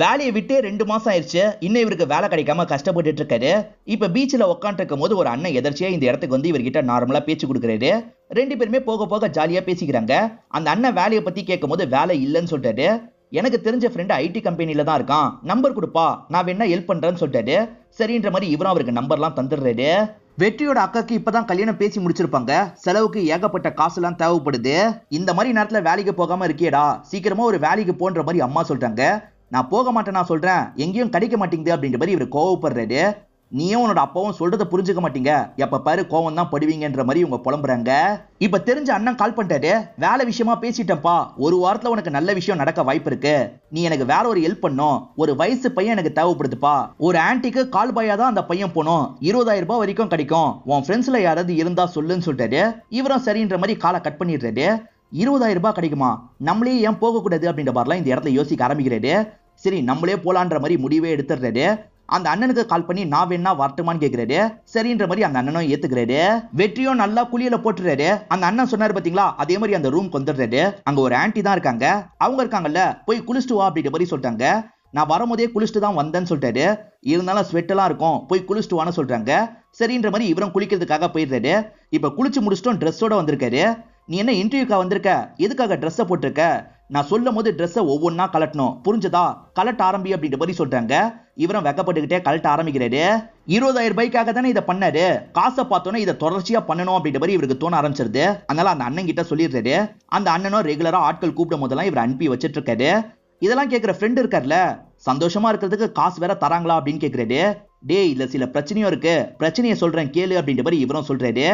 வேலையை விட்டே 2 மாசம் ஆயிடுச்சு, இன்னும் இவருக்கு வேலை கிடைக்காம கஷ்டப்பட்டு இருக்காரு. இப்ப பீச்சில் உட்காந்து இருக்கும் போது ஒரு அண்ணன் எதர்ச்சியா இந்த இடத்துக்கு வந்து இவர்கிட்ட நார்மலா பேச்சு கொடுக்குறாரு. 2 பேருமே போக போக ஜாலியா பேசிக்கிறாங்க. அந்த அண்ணன் வேலையை பத்தி கேட்கும் போது வேலை இல்லைன்னு சொல்றாரு. எனக்கு தெரிஞ்ச ஃப்ரெண்ட் ஐடி கம்பெனில தான் இருக்கான், நம்பர் கொடுப்பா, நான் வேணா ஹெல்ப் பண்றேன்னு சொல்லிட்டாரு. சரின்ற மாதிரி இவரும் அவருக்கு நம்பர்லாம் தந்துடுறாரு. வெற்றியோட அக்காக்கு இப்பதான் கல்யாணம் பேசி முடிச்சிருப்பாங்க. செலவுக்கு ஏகப்பட்ட காசுலாம் தேவைப்படுது. இந்த மாதிரி நேரத்துல வேலைக்கு போகாம இருக்கியடா, சீக்கிரமா ஒரு வேலைக்கு போன்ற மாதிரி அம்மா சொல்றாங்க. நான் போக மாட்டேன், நான் சொல்றேன், எங்கேயும் கிடைக்க மாட்டேங்குது அப்படின்ற மாதிரி இவர் கோவப்படுறாரு. நீயும் உன்னோட அப்பாவும் சொல்றதை புரிஞ்சுக்க மாட்டீங்க, எப்ப பாரு கோவம் தான் படுவீங்கன்ற மாதிரி இவங்க புலம்புறாங்க. இப்ப தெரிஞ்ச அண்ணன் கால் பண்ணிட்டாரு. வேலை விஷயமா பேசிட்டேன்ப்பா, ஒரு வாரத்துல உனக்கு நல்ல விஷயம் நடக்க வாய்ப்பு இருக்கு, நீ எனக்கு வேற ஒரு ஹெல்ப் பண்ணும். ஒரு வயசு பையன் எனக்கு தேவைப்படுதுப்பா. ஒரு ஆன்டிக்கு கால் பாயா தான் அந்த பையன் போனோம், 20,000 ரூபாய் வரைக்கும் கிடைக்கும், உன் ஃப்ரெண்ட்ஸ்ல யாராவது இருந்தா சொல்லுன்னு சொல்லிட்டாரு. இவரும் சரின்ற மாதிரி காலை கட் பண்ணிடுறாரு. 20,000 ரூபாய் கிடைக்குமா, நம்மளே ஏன் போகக்கூடாது அப்படின்ற மாதிரிலாம் இந்த இடத்துல யோசிக்க ஆரம்பிக்கிறாரு. சரி நம்மளே போலான்ற மாதிரி முடிவே எடுத்துடுறாரு. அந்த அண்ணனுக்கு கால் பண்ணி நான் வேணா வரட்டுமான்னு கேக்குறாரு. சரின்ற மாதிரி அந்த அண்ணனும் ஏத்துக்கிறாரு. வெற்றியும் நல்லா குளியல போட்டுறாரு. அந்த அண்ணன் சொன்னாரு பாத்தீங்களா, அதே மாதிரி அந்த ரூம் வந்துடுறாரு. அங்க ஒரு ஆன்டி தான் இருக்காங்க. அவங்க இருக்காங்கல்ல, போய் குளிச்சுட்டு வா அப்படின்ற மாதிரி சொல்லிட்டாங்க. நான் வரும்போதே குளிச்சுட்டு தான் வந்தேன்னு சொல்லிட்டாரு. இருந்தாலும் ஸ்வெட் எல்லாம் இருக்கும், போய் குளிச்சுட்டு வான்னு சொல்றாங்க. சரின்ற மாதிரி இவரும் குளிக்கிறதுக்காக போயிடுறாரு. இப்ப குளிச்சு முடிச்சிட்டோம், ட்ரெஸ்ஸோட வந்திருக்காரு. நீ என்ன இன்டர்வியூக்கா வந்திருக்க, எதுக்காக ட்ரெஸ்ஸை போட்டிருக்க, நான் சொல்லும் போது ட்ரெஸ்ஸை ஒவ்வொன்னா கலட்டணும், புரிஞ்சதா? கலட்ட ஆரம்பி அப்படின்ற மாதிரி சொல்றாங்க. இவரும் வெக்கப்பட்டுக்கிட்டே கலட்ட ஆரம்பிக்கிறாரு. 20,000 ரூபாய்க்காக தானே இதை பண்ணாரு, காசை பார்த்தோன்னே இதை தொடர்ச்சியா பண்ணணும் அப்படின்ற மாதிரி இவருக்கு தோண ஆரம்பிச்சிருது. அதனால அந்த அண்ணன் கிட்ட சொல்லிடுறாரு. அந்த அண்ணனும் ரெகுலரா ஆட்கள் கூப்பிடும் போதெல்லாம் இவர் அனுப்பி வச்சிட்டு இருக்காரு. இதெல்லாம் கேட்கிற ஃப்ரெண்ட் இருக்கார்ல, சந்தோஷமா இருக்கிறதுக்கு காசு வேற தராங்களா அப்படின்னு கேட்கிறாரு. டேய், இல்ல சில பிரச்சனையும் இருக்கு, பிரச்சனையை சொல்றேன் கேளு அப்படின்ற மாதிரி இவரும் சொல்றாரு.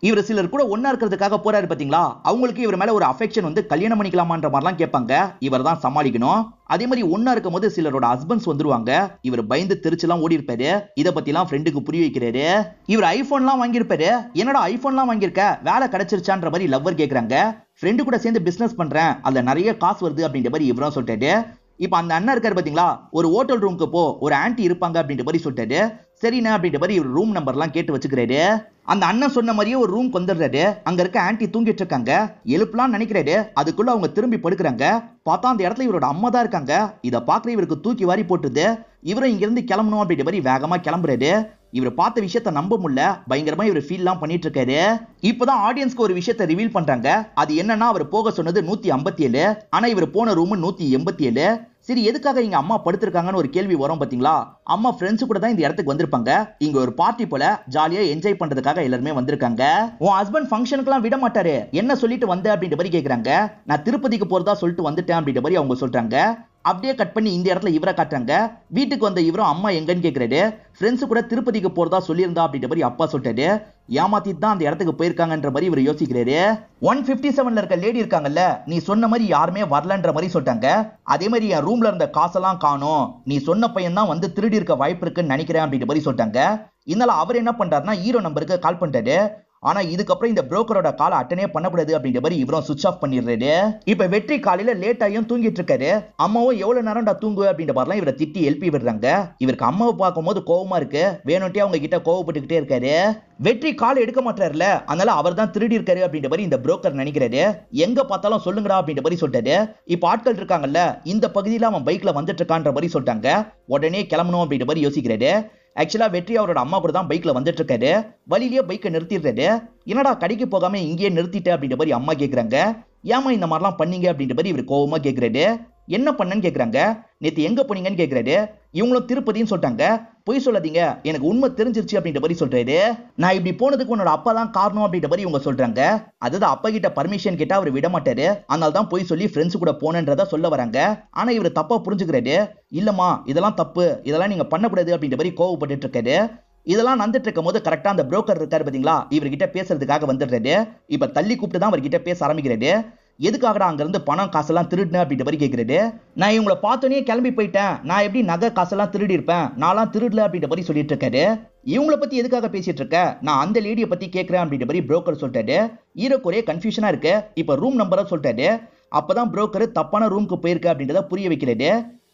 இவர் சிலர் கூட ஒன்னா இருக்கிறதுக்காக போறாரு பாத்தீங்களா, அவங்களுக்கு இவர் மேல ஒரு அஃபெக்ஷன் வந்து கல்யாணம் பண்ணிக்கலாமான்ற மாதிரிலாம் கேட்பாங்க. இவர் தான் சமாளிக்கணும். அதே மாதிரி ஒன்னா இருக்கும் போது சிலரோட ஹஸ்பண்ட்ஸ் வந்துருவாங்க. இவர் பயந்து தெரிச்சுலாம் ஓடி இருப்பாரு. இதை பத்தி எல்லாம் ஃப்ரெண்டுக்கு புரிய வைக்கிறாரு. இவர் ஐபோன்லாம் வாங்கியிருப்பாரு. என்னடா ஐபோன்லாம் வாங்கியிருக்க, வேலை கிடைச்சிருச்சான்ற மாதிரி லவ்வர் கேட்கறாங்க. ஃப்ரெண்டு கூட சேர்ந்து பிசினஸ் பண்றேன், அதுல நிறைய காசு வருது அப்படின்ற மாதிரி இவரும் சொல்லிட்டாரு. இப்ப அந்த அண்ணன் இருக்காரு பாத்தீங்களா, ஒரு ஹோட்டல் ரூமுக்கு போ, ஒரு ஆன்டி இருப்பாங்க அப்படின்ற மாதிரி சொல்லிட்டாரு. சரிண்ணா அப்படின்ற மாதிரி இவர் ரூம் நம்பர்லாம் கேட்டு வச்சுக்கிறாரு. அந்த அண்ணன் சொன்ன மாதிரியே ஒரு ரூம் வந்துடுறாரு. அங்க இருக்க ஆன்டி தூங்கிட்டு இருக்காங்க. எழுப்பலாம் நினைக்கிறாரு. அதுக்குள்ள அவங்க திரும்பி படுக்கிறாங்க. பார்த்தா அந்த இடத்துல இவரோட அம்மா தான் இருக்காங்க. இதை பாக்குற இவருக்கு தூக்கி வாரி போட்டுது. இவரும் இங்க இருந்து கிளம்பணும் அப்படின்ற மாதிரி வேகமா கிளம்புறாரு. இவர் பார்த்த விஷயத்த நம்ப முடியல. பயங்கரமா இவர் ஃபீல்லாம் பண்ணிட்டு இருக்காரு. இப்பதான் ஆடியன்ஸ்க்கு ஒரு விஷயத்தை ரிவீல் பண்றாங்க. அது என்னன்னா, அவர் போக சொன்னது 157, ஆனா இவர் போன ரூம் 187. சரி, எதுக்காக இங்க அம்மா படுத்திருக்காங்கன்னு ஒரு கேள்வி வரும் பாத்தீங்களா. அம்மா ஃப்ரெண்ட்ஸ் கூட தான் இந்த இடத்துக்கு வந்திருப்பாங்க. இங்க ஒரு பார்ட்டி போல ஜாலியா என்ஜாய் பண்றதுக்காக எல்லாருமே வந்திருக்காங்க. உன் ஹஸ்பண்ட் ஃபங்க்ஷனுக்குலாம் விட மாட்டாரு, என்ன சொல்லிட்டு வந்த அப்படின்ற மாதிரி கேக்குறாங்க. நான் திருப்பதிக்கு போறதா சொல்லிட்டு வந்துட்டேன் அப்படின்ற மாதிரி அவங்க சொல்றாங்க. அப்படியே கட் பண்ணி இந்த இடத்துல இவரை காட்டுறாங்க. வீட்டுக்கு வந்த இவரும் அம்மா எங்கன்னு கேக்குறாரு. ஃப்ரெண்ட்ஸ் கூட திருப்பதிக்கு போறதா சொல்லியிருந்தா அப்படின்ற மாதிரி அப்பா சொல்லிட்டாரு. ஏமாத்திட்டு தான் அந்த இடத்துக்கு போயிருக்காங்கன்ற மாதிரி இவர் யோசிக்கிறாரு. 157ல இருக்க லேடி இருக்காங்கல்ல, நீ சொன்ன மாதிரி யாருமே வரலன்ற மாதிரி சொல்லிட்டாங்க. அதே மாதிரி என் ரூம்ல இருந்த காசெல்லாம் காணோம், நீ சொன்ன பையன் தான் வந்து திருடி இருக்க வாய்ப்பு இருக்குன்னு நினைக்கிறேன் அப்படின்ற மாதிரி சொல்லிட்டாங்க. இதனால அவர் என்ன பண்றாருன்னா, ஹீரோ நம்பருக்கு கால் பண்றாரு. ஆனா இதுக்கப்புறம் இந்த புரோக்கரோட காலை அட்டனே பண்ணக்கூடாது அப்படின்ற மாதிரி இவரும் சுவிட்ச் ஆஃப் பண்ணிடுறாரு. இப்ப வெற்றி காலையில லேட்டாயும் தூங்கிட்டு இருக்காரு. அம்மாவும் எவ்வளவு நேரம்டா தூங்கு அப்படின்ற மாதிரிலாம் இவரை திட்டி எழுப்பி விடுறாங்க. இவருக்கு அம்மாவை பார்க்கும் போது கோவமா இருக்கு. வேணும்ட்டே அவங்க கிட்ட கோவப்பட்டுக்கிட்டே இருக்காரு. வெற்றி கால் எடுக்க மாட்டாருல, அதனால அவர் தான் திருடி இருக்காரு அப்படின்ற மாதிரி இந்த புரோக்கர் நினைக்கிறாரு. எங்க பார்த்தாலும் சொல்லுங்கடா அப்படின்ற மாதிரி சொல்லிட்டாரு. இப்ப ஆட்கள் இருக்காங்கல்ல, இந்த பகுதியில அவன் பைக்ல வந்துட்டு இருக்கான்ற மாதிரி சொல்லிட்டாங்க. உடனே கிளம்பணும் அப்படின்ற மாதிரி யோசிக்கிறாரு. ஆக்சுவலா வெற்றி அவரோட அம்மா கூட தான் பைக்ல வந்துட்டு இருக்காரு. வழியிலேயே பைக்கை நிறுத்திடுறாரு. என்னடா கடைக்கு போகாம இங்கேயே நிறுத்திட்ட அப்படின்ற மாதிரி அம்மா கேக்குறாங்க. ஏமா இந்த மாதிரிலாம் பண்ணீங்க அப்படின்ற மாதிரி இவர் கோவமா கேக்குறாரு. என்ன பண்ணன்னு கேக்குறாங்க. நேத்து எங்க போனீங்கன்னு கேக்குறாரு. இவங்களும் திருப்பதின்னு சொல்லிட்டாங்க. பொய் சொல்லாதீங்க, எனக்கு உண்மை தெரிஞ்சிருச்சு அப்படின்ற மாதிரி சொல்றாரு. நான் இப்படி போனதுக்கு உன்னோட அப்பா தான் காரணம் அப்படின்ற மாதிரி இவங்க சொல்றாங்க. அதாவது அப்பா கிட்ட பர்மிஷன் கேட்டா அவர் விட மாட்டாரு, அதனால தான் போய் சொல்லி ஃப்ரெண்ட்ஸ் கூட போனன்றத சொல்ல வராங்க. ஆனா இவர் தப்பா புரிஞ்சுக்கிறாரு. இல்லம்மா இதெல்லாம் தப்பு, இதெல்லாம் நீங்க பண்ணக்கூடாது அப்படின்ற மாதிரி கோவப்பட்டு இருக்காரு. இதெல்லாம் நடந்துட்டு இருக்கும் போது கரெக்டா அந்த புரோக்கர் இருக்காரு பாத்தீங்களா, இவர்கிட்ட பேசுறதுக்காக வந்துடுறாரு. இப்ப தள்ளி கூப்பிட்டு தான் அவர்கிட்ட பேச ஆரம்பிக்கிறாரு. எதுக்காகடா அங்க இருந்து பணம் காசெல்லாம் திருடுன அப்படின்ற மாதிரி கேக்குறாரு. நான் இவங்களை பார்த்தோன்னே கிளம்பி போயிட்டேன், நான் எப்படி நகை காசெல்லாம் திருடி இருப்பேன், நான்லாம் திருடல அப்படின்ற மாதிரி சொல்லிட்டு இருக்காரு. இவங்கள பத்தி எதுக்காக பேசிட்டு இருக்க, நான் அந்த லேடியை பத்தி கேட்கிறேன் அப்படின்ற மாதிரி புரோக்கர் சொல்லிட்டாரு. ஹீரோக்கு ஒரே கன்ஃபியூஷனா இருக்கு. இப்ப ரூம் நம்பரை சொல்லிட்டாரு. அப்பதான் புரோக்கர் தப்பான ரூமுக்கு போயிருக்க அப்படின்றத புரிய வைக்கிறாரு.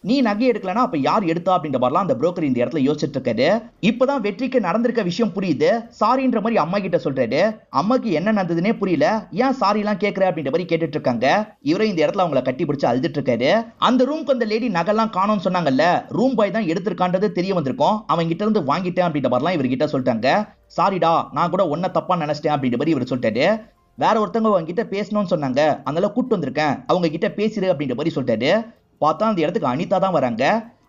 நீ நகை எடுக்கலனா அப்ப யார் எடுத்தா அப்படின்ற மாதிரிலாம் அந்த புரோக்கர் இந்த இடத்துல யோசிச்சுட்டு இருக்காரு. இப்பதான் வெற்றிக்கு நடந்திருக்க விஷயம் புரியுது. சாரின்ற மாதிரி அம்மா கிட்ட சொல்றாரு. அம்மாக்கு என்ன நடந்ததுன்னே புரியல, ஏன் சாரி எல்லாம் கேட்கற அப்படின்ற மாதிரி கேட்டுட்டு இருக்காங்க. இவரை இந்த இடத்துல அவங்கள கட்டி பிடிச்சு அழுதுட்டு இருக்காரு. அந்த ரூம்க்கு அந்த லேடி நகைலாம் காணோம்னு சொன்னாங்கல்ல, ரூம் பாய் தான் எடுத்திருக்கான்றது தெரிய வந்திருக்கும். அவங்க கிட்ட இருந்து வாங்கிட்டேன் அப்படின்ற மாதிரிலாம் இவர்கிட்ட சொல்லிட்டாங்க. சாரிடா, நான் கூட ஒன்ன தப்பா நினைச்சிட்டேன் அப்படின்ற மாதிரி இவர் சொல்லிட்டாரு. வேற ஒருத்தவங்க அவங்க கிட்ட பேசணும்னு சொன்னாங்க, அதனால கூட்டு வந்திருக்கேன், அவங்க கிட்ட பேசிடு அப்படின்ற மாதிரி சொல்லிட்டாரு. பார்த்தா அந்த இடத்துக்கு அனிதா தான் வராங்க.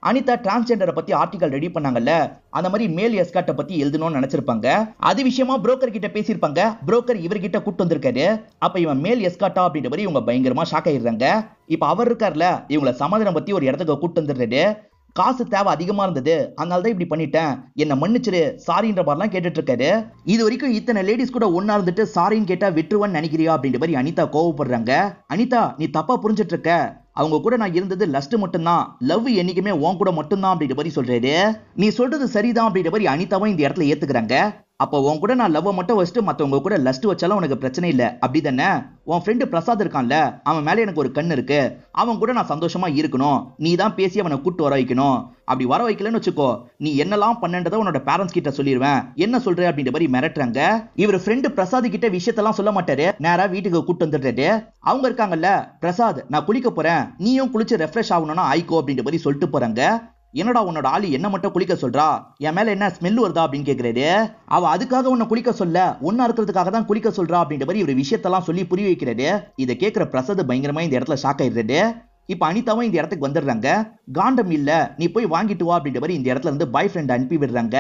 அனிதா டிரான்ஸ்ஜெண்டரை பத்தி ஆர்டிகல் ரெடி பண்ணாங்கல்ல, அந்த மாதிரி மேல் எஸ்கார்ட்டை பத்தி எழுதணும்னு நினைச்சிருப்பாங்க. அது விஷயமா புரோக்கர் கிட்ட பேசியிருப்பாங்க. புரோக்கர் இவர்கிட்ட கூட்டு வந்திருக்காரு. அப்ப இவன் மேல் எஸ்கார்ட்டா அப்படின்ற மாதிரி இவங்க பயங்கரமா ஷாக் ஆயிடுறாங்க. இப்ப அவர் இருக்கார்ல, இவங்களை சமாதானம் பத்தி ஒரு இடத்துக்கு கூட்டு வந்துடுறாரு. காசு தேவை அதிகமா இருந்தது, அதனால தான் இப்படி பண்ணிட்டேன், என்ன மன்னிச்சிரு சாரின்ற மாதிரிலாம் கேட்டுட்டு இருக்காரு. இது வரைக்கும் இத்தனை லேடிஸ் கூட ஒன்னா இருந்துட்டு சாரின்னு கேட்டா விட்டுருவன்னு நினைக்கிறியா அப்படின்ற மாதிரி அனிதா கோவப்படுறாங்க. அனிதா, நீ தப்பா புரிஞ்சிட்டு இருக்க, அவங்க கூட நான் இருந்தது லஸ்ட் மட்டும்தான், லவ் என்னைக்குமே உன் கூட மட்டும்தான் அப்படின்ற மாதிரி சொல்றாரு. நீ சொல்றது சரிதான் அப்படின்ற மாதிரி அனிதாவும் இந்த இடத்துல ஏத்துக்கிறாங்க. அப்போ உன் கூட நான் லவ் மட்டும் வச்சுட்டு மத்தவங்க கூட லஸ்ட் வச்சாலும் உனக்கு பிரச்சனை இல்ல அப்படிதானே? உன் ஃப்ரெண்டு பிரசாத் இருக்கான்ல, அவன் மேல எனக்கு ஒரு கண் இருக்கு, அவன் கூட நான் சந்தோஷமா இருக்கணும், நீ தான் பேசி அவனை கூட்டு வர வைக்கணும். அப்படி வர வைக்கலன்னு வச்சுக்கோ, நீ என்னெல்லாம் பண்ணன்றதை உன்னோட பேரண்ட்ஸ் கிட்ட சொல்லிடுவேன், என்ன சொல்ற அப்படின்ற மாதிரி மிரட்டுறாங்க. இவர் ஃப்ரெண்டு பிரசாத் கிட்ட விஷயத்தெல்லாம் சொல்ல மாட்டாரு, நேரா வீட்டுக்கு கூட்டு வந்துடுறாரு. அவங்க இருக்காங்கல்ல, பிரசாத் நான் குளிக்க போறேன், நீயும் குளிச்சு ரெஃப்ரெஷ் ஆகணும்னா ஆயிக்கோ அப்படின்ற மாதிரி சொல்லிட்டு போறாங்க. என்னடா உன்னோட ஆளு என்ன மட்டும் குளிக்க சொல்றா, என் மேல என்ன ஸ்மெல் வருதா அப்படின்னு கேக்குறாரு. அவ அதுக்காக உன்னை குளிக்க சொல்ல, ஒன்னா இருக்கிறதுக்காக தான் குளிக்க சொல்றா அப்படின்ற மாதிரி இவர் விஷயத்தெல்லாம் சொல்லி புரிய வைக்கிறாரு. இதை கேட்கிற பிரசாத் பயங்கரமா இந்த இடத்துல ஷாக் ஆயிடுறாரு. இப்ப அனிதாவும் இந்த இடத்துக்கு வந்துடுறாங்க. காண்டம் இல்ல, நீ போய் வாங்கிட்டு வா அப்படின்ற மாதிரி இந்த இடத்துல இருந்து பாய் ஃப்ரெண்ட் அனுப்பி விடுறாங்க.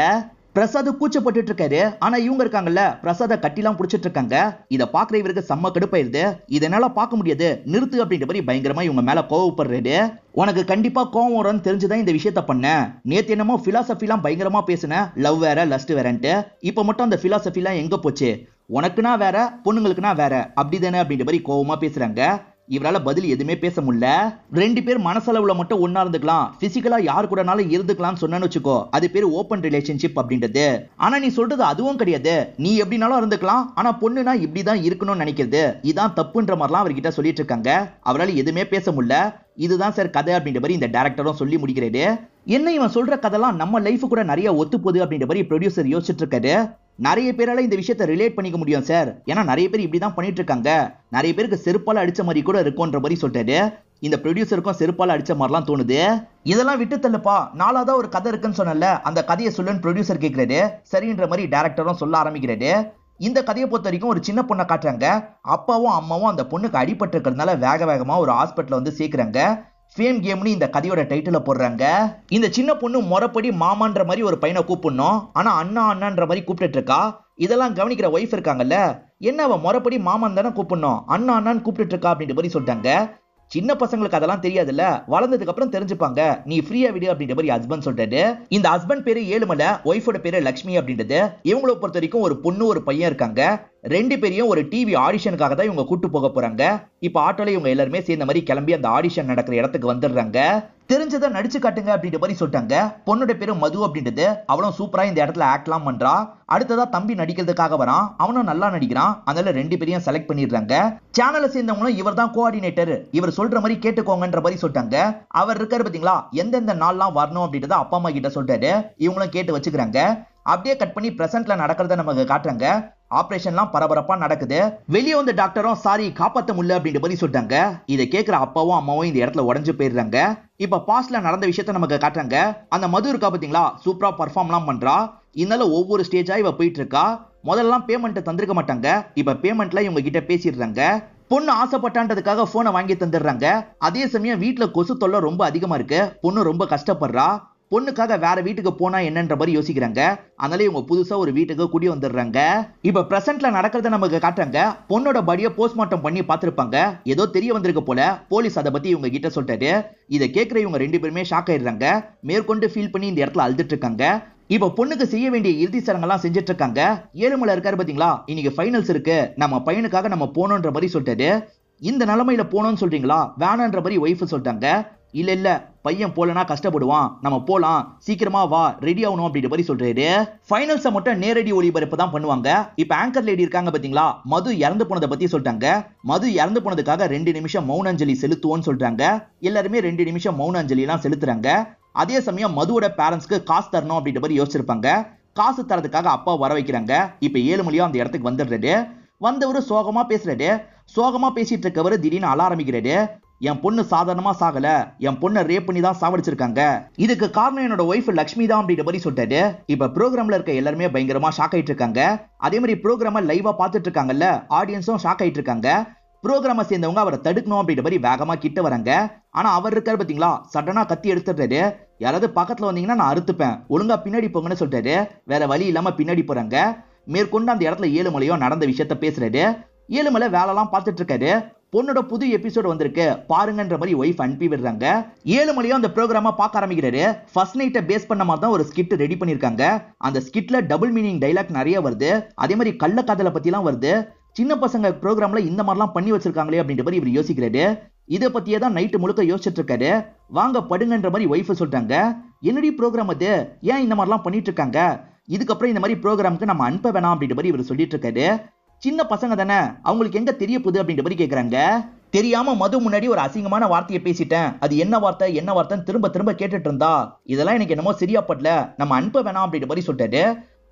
பிரசாத் கூச்சப்பட்டு இருக்காரு. ஆனா இவங்க இருக்காங்கல்ல, பிரசாத கட்டிலாம் புடிச்சிட்டு இருக்காங்க. இத பாக்குற இவருக்கு செம்ம கடுப்பாயிருது. இதனால பார்க்க முடியாது, நிறுத்து அப்படின்ற மாதிரி பயங்கரமா இவங்க மேல கோவப்படுறாரு. உனக்கு கண்டிப்பா கோவம் வரும்னு தெரிஞ்சுதான் இந்த விஷயத்த பண்ண. நேத்து என்னமோ பிலாசபிலாம் பயங்கரமா பேசுன, லவ் வேற லஸ்ட் வேறன்ட்டு. இப்ப மட்டும் அந்த பிலாசபிலாம் எங்க போச்சு? உனக்குனா வேற, பொண்ணுங்களுக்குனா வேற, அப்படிதானே அப்படின்ற மாதிரி கோவமா பேசுறாங்க. இவரால பதில் எதுவுமே பேச முடியல. ரெண்டு பேர் மனசளவுல மட்டும் ஒன்னா இருந்துக்கலாம், பிசிக்கலா யாரு கூடனாலும் இருந்துக்கலாம்னு சொன்னு வச்சுக்கோ, அது பேரு ஓபன் ரிலேஷன்ஷிப் அப்படின்றது. ஆனா நீ சொல்றது அதுவும் கிடையாது. நீ எப்படினாலும் இருந்துக்கலாம், ஆனா பொண்ணுனா இப்படிதான் இருக்கணும்னு நினைக்கிறது, இதான் தப்புன்ற மாதிரிலாம் அவர்கிட்ட சொல்லிட்டு இருக்காங்க. அவரால் எதுவுமே பேச முடியல. இதுதான் சார் கதை அப்படின்ற மாதிரி இந்த டைரக்டரும் சொல்லி முடிக்கிறாரு. என்ன இவன் சொல்ற கதைலாம் நம்ம லைஃப் கூட நிறைய ஒத்து போகுது அப்படின்ற மாதிரி ப்ரொடியூசர் யோசிச்சுட்டு இருக்காரு. நிறைய பேரால இந்த விஷயத்தை ரிலேட் பண்ணிக்க முடியும் சார், ஏன்னா நிறைய பேர் இப்படிதான் பண்ணிட்டு இருக்காங்க. நிறைய பேருக்கு செருப்பால அடிச்ச மாதிரி கூட இருக்கும்ன்ற மாதிரி சொல்லிட்டாரு. இந்த ப்ரொடியூசருக்கும் செருப்பால அடிச்ச மாதிரிலாம் தோணுது. இதெல்லாம் விட்டு தள்ளுப்பா, நாலாதான் ஒரு கதை இருக்குன்னு சொன்னல, அந்த கதையை சொல்லுன்னு ப்ரொடியூசர் கேட்கிறாரு. சரின்ற மாதிரி டைரக்டரும் சொல்ல ஆரம்பிக்கிறாரு. இந்த கதையை பொறுத்த வரைக்கும் ஒரு சின்ன பொண்ணை காட்டுறாங்க. அப்பாவும் அம்மாவும் அந்த பொண்ணுக்கு அடிபட்டு இருக்கிறதுனால வேக வேகமா ஒரு ஹாஸ்பிட்டல் வந்து சேர்க்கிறாங்க. ஃபேம் கேம்னு இந்த கதையோட டைட்டில போடுறாங்க. இந்த சின்ன பொண்ணு முறைப்படி மாமான்ற மாதிரி ஒரு பையனை கூப்பிடணும், ஆனா அண்ணா அண்ணான்ற மாதிரி கூப்பிட்டு இருக்கா. இதெல்லாம் கவனிக்கிற ஒய்ஃப் இருக்காங்கல்ல, என்ன அவ முறைப்படி மாமான் தானே கூப்பிடணும், அண்ணா அண்ணான்னு கூப்பிட்டு இருக்கா அப்படின்ற மாதிரி சொல்லிட்டாங்க. சின்ன பசங்களுக்கு அதெல்லாம் தெரியாதுல்ல, வளர்ந்ததுக்கு அப்புறம் தெரிஞ்சுப்பாங்க, நீ ஃப்ரீயா விடு அப்படின்ற மாதிரி ஹஸ்பண்ட் சொல்றாரு. இந்த ஹஸ்பண்ட் பேரு ஏழுமலை, ஒய்ஃபோட பேரு லட்சுமி அப்படின்றது. இவங்கள பொறுத்த வரைக்கும் ஒரு பொண்ணு ஒரு பையன் இருக்காங்க. ரெண்டு பேரையும் ஒரு டிவி ஆடிஷனுக்காக தான் இவங்க கூட்டு போக போறாங்க. இப்ப ஆட்டோல இவங்க எல்லாருமே சேர்ந்த மாதிரி கிளம்பி அந்த ஆடிஷன் நடக்கிற இடத்துக்கு வந்துடுறாங்க. தெரிஞ்சதை நடிச்சு காட்டுங்க அப்படின்ற மாதிரி சொல்லிட்டாங்க. பொண்ணோட பேரு மது அப்படின்றது. அவளும் சூப்பரா இந்த இடத்துல ஆக்ட்லாம் பண்றா. அடுத்ததா தம்பி நடிக்கிறதுக்காக வரான், அவனும் நல்லா நடிக்கிறான். அதனால ரெண்டு பேரையும் செலக்ட் பண்ணிடுறாங்க. சேனலை சேர்ந்தவங்களும் இவர் தான் கோஆர்டினேட்டர், இவர் சொல்ற மாதிரி கேட்டுக்கோங்கன்ற மாதிரி சொல்லிட்டாங்க. அவர் இருக்காரு பாத்தீங்களா, எந்தெந்த நாள்லாம் வரணும் அப்படின்றத அப்பா அம்மா கிட்ட சொல்றாரு. இவங்களும் கேட்டு வச்சுக்கிறாங்க. அப்படியே கட் பண்ணி பிரசன்ட்ல நடக்கிறத நமக்கு காட்டுறாங்க. ஆபரேஷன்லாம் பரபரப்பா நடக்குது. வெளியே வந்த டாக்டரும் சாரி காப்பாத்த முடியல அப்படின்ற மாதிரி சொல்லிட்டாங்க. இதை கேட்கிற அப்பாவும் அம்மாவும் இந்த இடத்துல உடஞ்சு போயிடுறாங்க. இப்ப பாஸ்ட்ல நடந்த விஷயத்த நமக்கு காட்டுறாங்க. அந்த மது இருக்கா பாத்தீங்களா, சூப்பரா பர்ஃபார்ம்லாம் பண்றா. இதனால ஒவ்வொரு ஸ்டேஜா இவ போயிட்டு இருக்கா. முதல்லாம் பேமெண்ட் தந்திருக்க மாட்டாங்க, இப்ப பேமெண்ட்ல இவங்க கிட்ட பேசிடுறாங்க. பொண்ணு ஆசைப்பட்டான்றதுக்காக போனை வாங்கி தந்துடுறாங்க. அதே சமயம் வீட்டுல கொசு தொல்லை ரொம்ப அதிகமா இருக்கு. பொண்ணு ரொம்ப கஷ்டப்படுறா. பொண்ணுக்காக வேற வீட்டுக்கு போனா என்னன்ற மாதிரி யோசிக்கிறாங்க. அதனால இவங்க புதுசா ஒரு வீட்டுக்கு குடி வந்துடுறாங்க. இப்ப பிரசன்ட்ல நடக்கிறத நமக்கு காட்டுறாங்க. பொண்ணோட பாடியை போஸ்ட்மார்ட்டம் பண்ணி பார்த்திருப்பாங்க. ஏதோ தெரிய வந்திருக்க போல போலீஸ் அதை பத்தி இவங்க கிட்ட சொல்லிட்டாரு. இதை கேட்கிற இவங்க ரெண்டு பேருமே ஷாக் ஆயிடுறாங்க. மேற்கொண்டு ஃபீல் பண்ணி இந்த இடத்துல அழுதுட்டு இருக்காங்க. இப்ப பொண்ணுக்கு செய்ய வேண்டிய இறுதி சடங்கெல்லாம் செஞ்சுட்டு இருக்காங்க. ஏழுமலை இருக்காரு பாத்தீங்களா, இன்னைக்கு ஃபைனல்ஸ் இருக்கு, நம்ம பையனுக்காக நம்ம போனோன்ற மாதிரி சொல்லிட்டாரு. இந்த நிலைமையில போனோம்னு சொல்றீங்களா, வேணான்ற மாதிரி ஒய்ஃப் சொல்லிட்டாங்க. இல்ல இல்ல, பையன் போலனா கஷ்டப்படுவான், நம்ம போலாம், சீக்கிரமா வா, ரெடி ஆகணும் அப்படின்ற மாதிரி சொல்றாரு. ஃபைனல்ஸை மட்டும் நேரடி ஒளிபரப்பு தான் பண்ணுவாங்க. இப்ப ஆங்கர் லேடி இருக்காங்க பாத்தீங்களா, மது இறந்து போனதை பத்தி சொல்லிட்டாங்க. மது இறந்து போனதுக்காக 2 நிமிஷம் மௌன அஞ்சலி செலுத்துவோம்னு சொல்றாங்க. எல்லாருமே 2 நிமிஷம் மௌன அஞ்சலி எல்லாம் செலுத்துறாங்க. அதே சமயம் மதுவோட பேரண்ட்ஸ்க்கு காசு தரணும் அப்படின்ற மாதிரி யோசிச்சிருப்பாங்க. காசு தரதுக்காக அப்பா வர வைக்கிறாங்க. இப்ப ஏழுமலையும் அந்த இடத்துக்கு வந்துடுறாரு. வந்தவரு சோகமா பேசுறாரு. சோகமா பேசிட்டு இருக்கவரு திடீர்னு அழ ஆரம்பிக்கிறாரு. என் பொண்ணு சாதாரணமா சாகல, என் பொண்ணை ரேப் பண்ணி தான் சாவடிச்சிருக்காங்க, இதுக்கு காரணம் என்னோட ஒய்ஃப் லட்சுமி தான் அப்படின்ற மாதிரி சொல்லிட்டாரு. இப்ப ப்ரோக்ராம்ல இருக்க எல்லாருமே பயங்கரமா ஷாக் ஆயிட்டு இருக்காங்க. அதே மாதிரி ப்ரோக்ராம லைவா பார்த்துட்டு இருக்காங்கல்ல, ஆடியன்ஸும் ஷாக் ஆயிட்டு இருக்காங்க. ப்ரோக்ராம சேர்ந்தவங்க அவரை தடுக்கணும் அப்படின்ற மாதிரி வேகமா கிட்ட வராங்க. ஆனா அவர் இருக்காரு பாத்தீங்களா, சடனா கத்தி எடுத்துடுறாரு. யாராவது பக்கத்துல வந்தீங்கன்னா நான் அறுத்துப்பேன், ஒழுங்கா பின்னாடி போங்கன்னு சொல்லிட்டாரு. வேற வழி இல்லாம பின்னாடி போறாங்க. மேற்கொண்டு அந்த இடத்துல ஏழுமலையும் நடந்த விஷயத்த பேசுறாரு. ஏழுமலை வேலைலாம் பார்த்துட்டு இருக்காரு. பொண்ணோட புது எபிசோட் வந்திருக்கு பாருங்கன்ற மாதிரி ஒய்ஃப் அனுப்பி விடுறாங்க. ஏழுமலையும் அந்த ப்ரோக்ராம பார்க்க ஆரம்பிக்கிறாரு. ஃபர்ஸ்ட் நைட்டை பேஸ் பண்ண மாதிரி தான் ஒரு ஸ்கிட் ரெடி பண்ணிருக்காங்க. அந்த ஸ்கிட்ல டபுள் மீனிங் டைலாக் நிறைய வருது. அதே மாதிரி கள்ளக்காதலை பத்திலாம் வருது. சின்ன பசங்க ப்ரோக்ராம்ல இந்த மாதிரிலாம் பண்ணி வச்சிருக்காங்களே அப்படின்ற மாதிரி இவர் யோசிக்கிறாரு. இதை பத்தியே தான் நைட்டு முழுக்க யோசிச்சுட்டு இருக்காரு. வாங்க படுங்கன்ற மாதிரி ஒய்ஃப் சொல்றாங்க. என்னடி ப்ரோக்ராம் அது, ஏன் இந்த மாதிரிலாம் பண்ணிட்டு இருக்காங்க, இதுக்கப்புறம் இந்த மாதிரி ப்ரோக்ராமுக்கு நம்ம அனுப்ப வேணாம் அப்படின்ற மாதிரி இவர் சொல்லிட்டு இருக்காரு. சின்ன பசங்க தானே, அவங்களுக்கு எங்க தெரிய போகுது அப்படின்ற மாதிரி கேக்குறாங்க. தெரியாம மது முன்னாடி ஒரு அசிங்கமான வார்த்தையை பேசிட்டேன், அது என்ன வார்த்தை என்ன வார்த்தைன்னு திரும்ப திரும்ப கேட்டுட்டு இருந்தா, இதெல்லாம் எனக்கு என்னமோ சரியா படல, நம்ம அனுப்ப வேணாம் அப்படின்ற மாதிரி சொல்லிட்டாரு.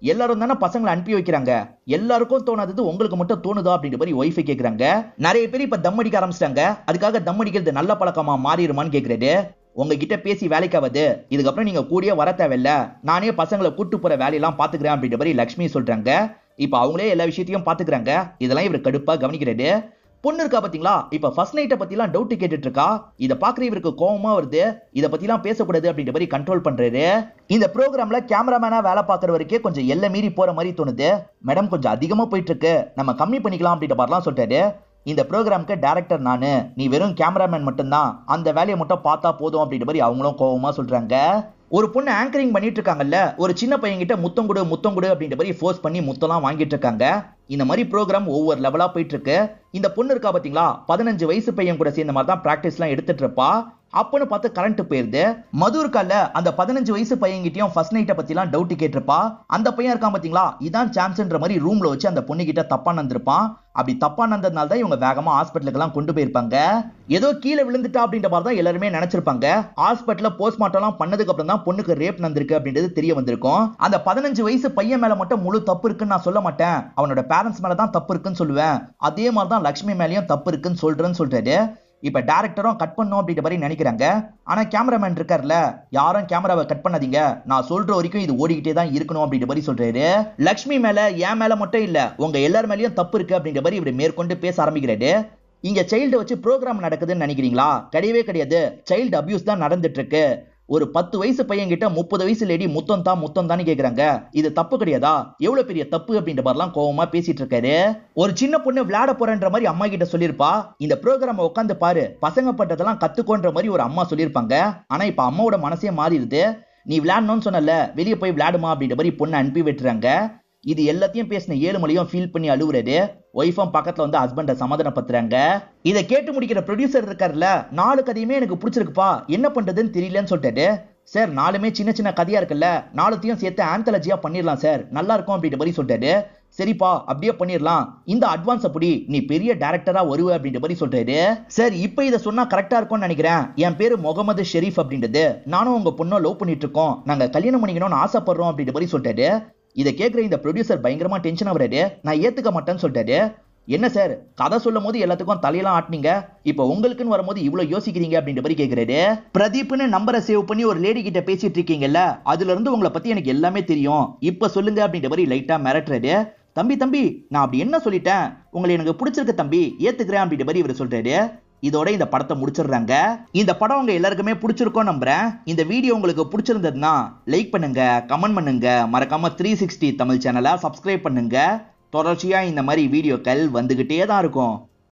எல்லாரும் தானே பசங்களை அனுப்பி வைக்கிறாங்க, எல்லாருக்கும் தோணாதது உங்களுக்கு மட்டும் தோணுதா அப்படின்ற மாதிரி ஒய்ஃபை கேக்குறாங்க. நிறைய பேர் இப்ப தம் அடிக்க ஆரம்பிச்சிட்டாங்க. அதுக்காக தம் அடிக்கிறது நல்ல பழக்கமா மாறிடுமான்னு கேக்குறாரு. உங்ககிட்ட பேசி வேலைக்காவது, இதுக்கப்புறம் நீங்க கூடிய வர தேவையில்ல, நானே பசங்களை கூட்டு போற வேலையெல்லாம் பாத்துக்கிறேன் அப்படின்ற மாதிரி லட்சுமி சொல்றாங்க. இப்ப அவங்களே எல்லா விஷயத்தையும் பாத்துக்கிறாங்க. இதெல்லாம் இவர் கடுப்பா கவனிக்கிறாரு. பொண்ணு இருக்கா பாத்தீங்களா, இப்ப ஃபர்ஸ்ட் நைட்டை பத்திலாம் டவுட் கேட்டுட்டு இருக்கா. இத பாக்குற இவருக்கு கோவமா வருது. இத பத்திலாம் பேசக்கூடாது அப்படின்ற மாதிரி கண்ட்ரோல் பண்றாரு. இந்த ப்ரோக்ராம்ல கேமராமேனா வேலை பாக்குறவருக்கே கொஞ்சம் எல்லை மீறி போற மாதிரி தோணுது. மேடம் கொஞ்சம் அதிகமா போயிட்டு இருக்கு, நம்ம கம்மி பண்ணிக்கலாம் அப்படின்ற மாதிரிலாம் சொல்றாரு. இந்த ப்ரோக்ராம்க்கு டைரக்டர் நானு, நீ வெறும் கேமராமேன் மட்டும்தான், அந்த வேலையை மட்டும் பார்த்தா போதும் அப்படின்ற மாதிரி அவங்களும் கோவமா சொல்றாங்க. ஒரு பொண்ணு ஆங்கரிங் பண்ணிட்டு இருக்காங்கல்ல, ஒரு சின்ன பையன் கிட்ட முத்தம் கொடு அப்படின்ற மாதிரி ஃபோர்ஸ் பண்ணி முத்தம்லாம் வாங்கிட்டு இருக்காங்க. இந்த மாதிரி ப்ரோக்ராம் ஒவ்வொரு லெவலா போயிட்டு இருக்கு. இந்த பொண்ணு இருக்கா பாத்தீங்களா, 15 வயசு பையன் கூட சேர்ந்த மாதிரி தான் பிராக்டிஸ் எல்லாம் எடுத்துட்டு இருப்பா. அப்பன்னு பார்த்து கரண்ட் போயிருது. மது இருக்கால, அந்த 15 வயசு பையன்கிட்டயும் ஃபர்ஸ்ட் நைட்டை பத்திலாம் டவுட் கேட்டிருப்பா. அந்த பையன் இருக்கான் பாத்தீங்களா, இதான் சான்ஸ்ன்ற மாதிரி ரூம்ல வச்சு அந்த பொண்ணு கிட்ட தப்பா நடந்திருப்பான். அப்படி தப்பா நடந்ததுனால தான் இவங்க வேகமா ஹாஸ்பிட்டலுக்கு எல்லாம் கொண்டு போயிருப்பாங்க. ஏதோ கீழே விழுந்துட்டா அப்படின்ற மாதிரி தான் எல்லாருமே நினைச்சிருப்பாங்க. ஹாஸ்பிட்டல்ல போஸ்ட்மார்ட்டம் எல்லாம் பண்ணதுக்கு அப்புறம் தான் பொண்ணுக்கு ரேப் நடந்திருக்கு அப்படின்றது தெரிய வந்திருக்கும். அந்த 15 வயசு பையன் மேல மட்டும் முழு தப்பு இருக்குன்னு நான் சொல்ல மாட்டேன், அவனோட பேரண்ட்ஸ் மேல தான் தப்பு இருக்குன்னு சொல்லுவேன். அதே மாதிரி தான் லட்சுமி மேலயும் தப்பு இருக்குன்னு சொல்றாரு. இப்ப டைரக்டரும் கட் பண்ணும் அப்படின்ற மாதிரி நினைக்கிறாங்க. ஆனா கேமராமேன் இருக்கார்ல, யாரும் கேமராவை கட் பண்ணாதீங்க, நான் சொல்ற வரைக்கும் இது ஓடிக்கிட்டே தான் இருக்கணும் அப்படின்ற மாதிரி சொல்றாரு. லட்சுமி மேல என் மேல மட்டும் இல்ல, உங்க எல்லார் மேலயும் தப்பு இருக்கு அப்படின்ற மாதிரி இவர் மேற்கொண்டு பேச ஆரம்பிக்கிறாரு. இங்க சைல்டு வச்சு ப்ரோக்ராம் நடக்குதுன்னு நினைக்கிறீங்களா? கிடையவே கிடையாது, சைல்டு அபியூஸ் தான் நடந்துட்டு இருக்கு. ஒரு 10 வயசு பையன் கிட்ட 30 வயசு லேடி முத்தம் தான் கேக்குறாங்க. இது தப்பு கிடையாதா? எவ்வளவு பெரிய தப்பு அப்படின்ற மாதிரிலாம் கோவமா பேசிட்டு இருக்காரு. ஒரு சின்ன பொண்ணு விளையாட போறன்ற மாதிரி அம்மா கிட்ட சொல்லிருப்பா. இந்த ப்ரோக்ராம் உட்காந்து பாரு, பசங்க பட்டதெல்லாம் கத்துக்கோன்ற மாதிரி ஒரு அம்மா சொல்லியிருப்பாங்க. ஆனா இப்ப அம்மாவோட மனசே மாறிடுது. நீ விளையாடணும்னு சொன்னல, வெளியே போய் விளையாடுமா அப்படின்ற மாதிரி பொண்ணு அனுப்பி விட்டுறாங்க. இது எல்லாத்தையும் பேசின ஏழுமலையும் ஃபீல் பண்ணி அழுவுறாரு. ஒய்ஃபும் பக்கத்துல வந்து ஹஸ்பண்ட சமாதானப்படுத்துறாங்க. இதை கேட்டு முடிக்கிற ப்ரொடியூசர் இருக்காருல்ல, 4 கதையுமே எனக்கு பிடிச்சிருக்குப்பா, என்ன பண்றதுன்னு தெரியலன்னு சொல்லிட்டாரு. சார் 4மே சின்ன சின்ன கதையா இருக்குல்ல, 4த்தையும் சேர்த்து ஆந்தாலஜியா பண்ணிடலாம் சார், நல்லா இருக்கும் அப்படின்ற மாதிரி சொல்லிட்டாரு. சரிப்பா அப்படியே பண்ணிடலாம், இந்த அட்வான்ஸ் அப்படி, நீ பெரிய டைரக்டரா வருவ அப்படின்ற மாதிரி சொல்றாரு. சார் இப்ப இதை சொன்னா கரெக்டா இருக்கும்னு நினைக்கிறேன். என் பேரு முகமது ஷெரீப் அப்படின்றது, நானும் உங்க பொண்ணை லவ் பண்ணிட்டு இருக்கோம், நாங்க கல்யாணம் பண்ணிக்கணும்னு ஆசைப்படுறோம் அப்படின்ற மாதிரி சொல்லிட்டாரு. இதை கேட்கிற இந்த ப்ரொடியூசர் பயங்கரமா டென்ஷன் ஆகுறாரு. நான் ஏத்துக்க மாட்டேன்னு சொல்லிட்டாரு. என்ன சார் கதை சொல்லும் போது எல்லாத்துக்கும் தலையெல்லாம் ஆட்டினீங்க, இப்ப உங்களுக்குன்னு வரும்போது இவ்வளவு யோசிக்கிறீங்க அப்படின்ற மாதிரி கேட்கிறாரு. பிரதீப்னு நம்பரை சேவ் பண்ணி ஒரு லேடி கிட்ட பேசிட்டு இருக்கீங்கல்ல, அதுல இருந்து உங்களை பத்தி எனக்கு எல்லாமே தெரியும், இப்ப சொல்லுங்க அப்படின்ற மாதிரி லைட்டா மிரட்டுறாரு. தம்பி நான் அப்படி என்ன சொல்லிட்டேன், உங்களை எனக்கு பிடிச்சிருக்கு தம்பி, ஏத்துக்கிறேன் அப்படின்ற மாதிரி இவர் சொல்றாரு. இதோட இந்த படத்தை முடிச்சிடுறாங்க. இந்த படம் உங்க எல்லாருக்குமே பிடிச்சிருக்கும் நம்புறேன். இந்த வீடியோ உங்களுக்கு பிடிச்சிருந்ததுன்னா லைக் பண்ணுங்க, கமெண்ட் பண்ணுங்க, மறக்காம 360 தமிழ் சேனலை சப்ஸ்கிரைப் பண்ணுங்க. தொடர்ச்சியா இந்த மாதிரி வீடியோக்கள் வந்துகிட்டே தான் இருக்கும்.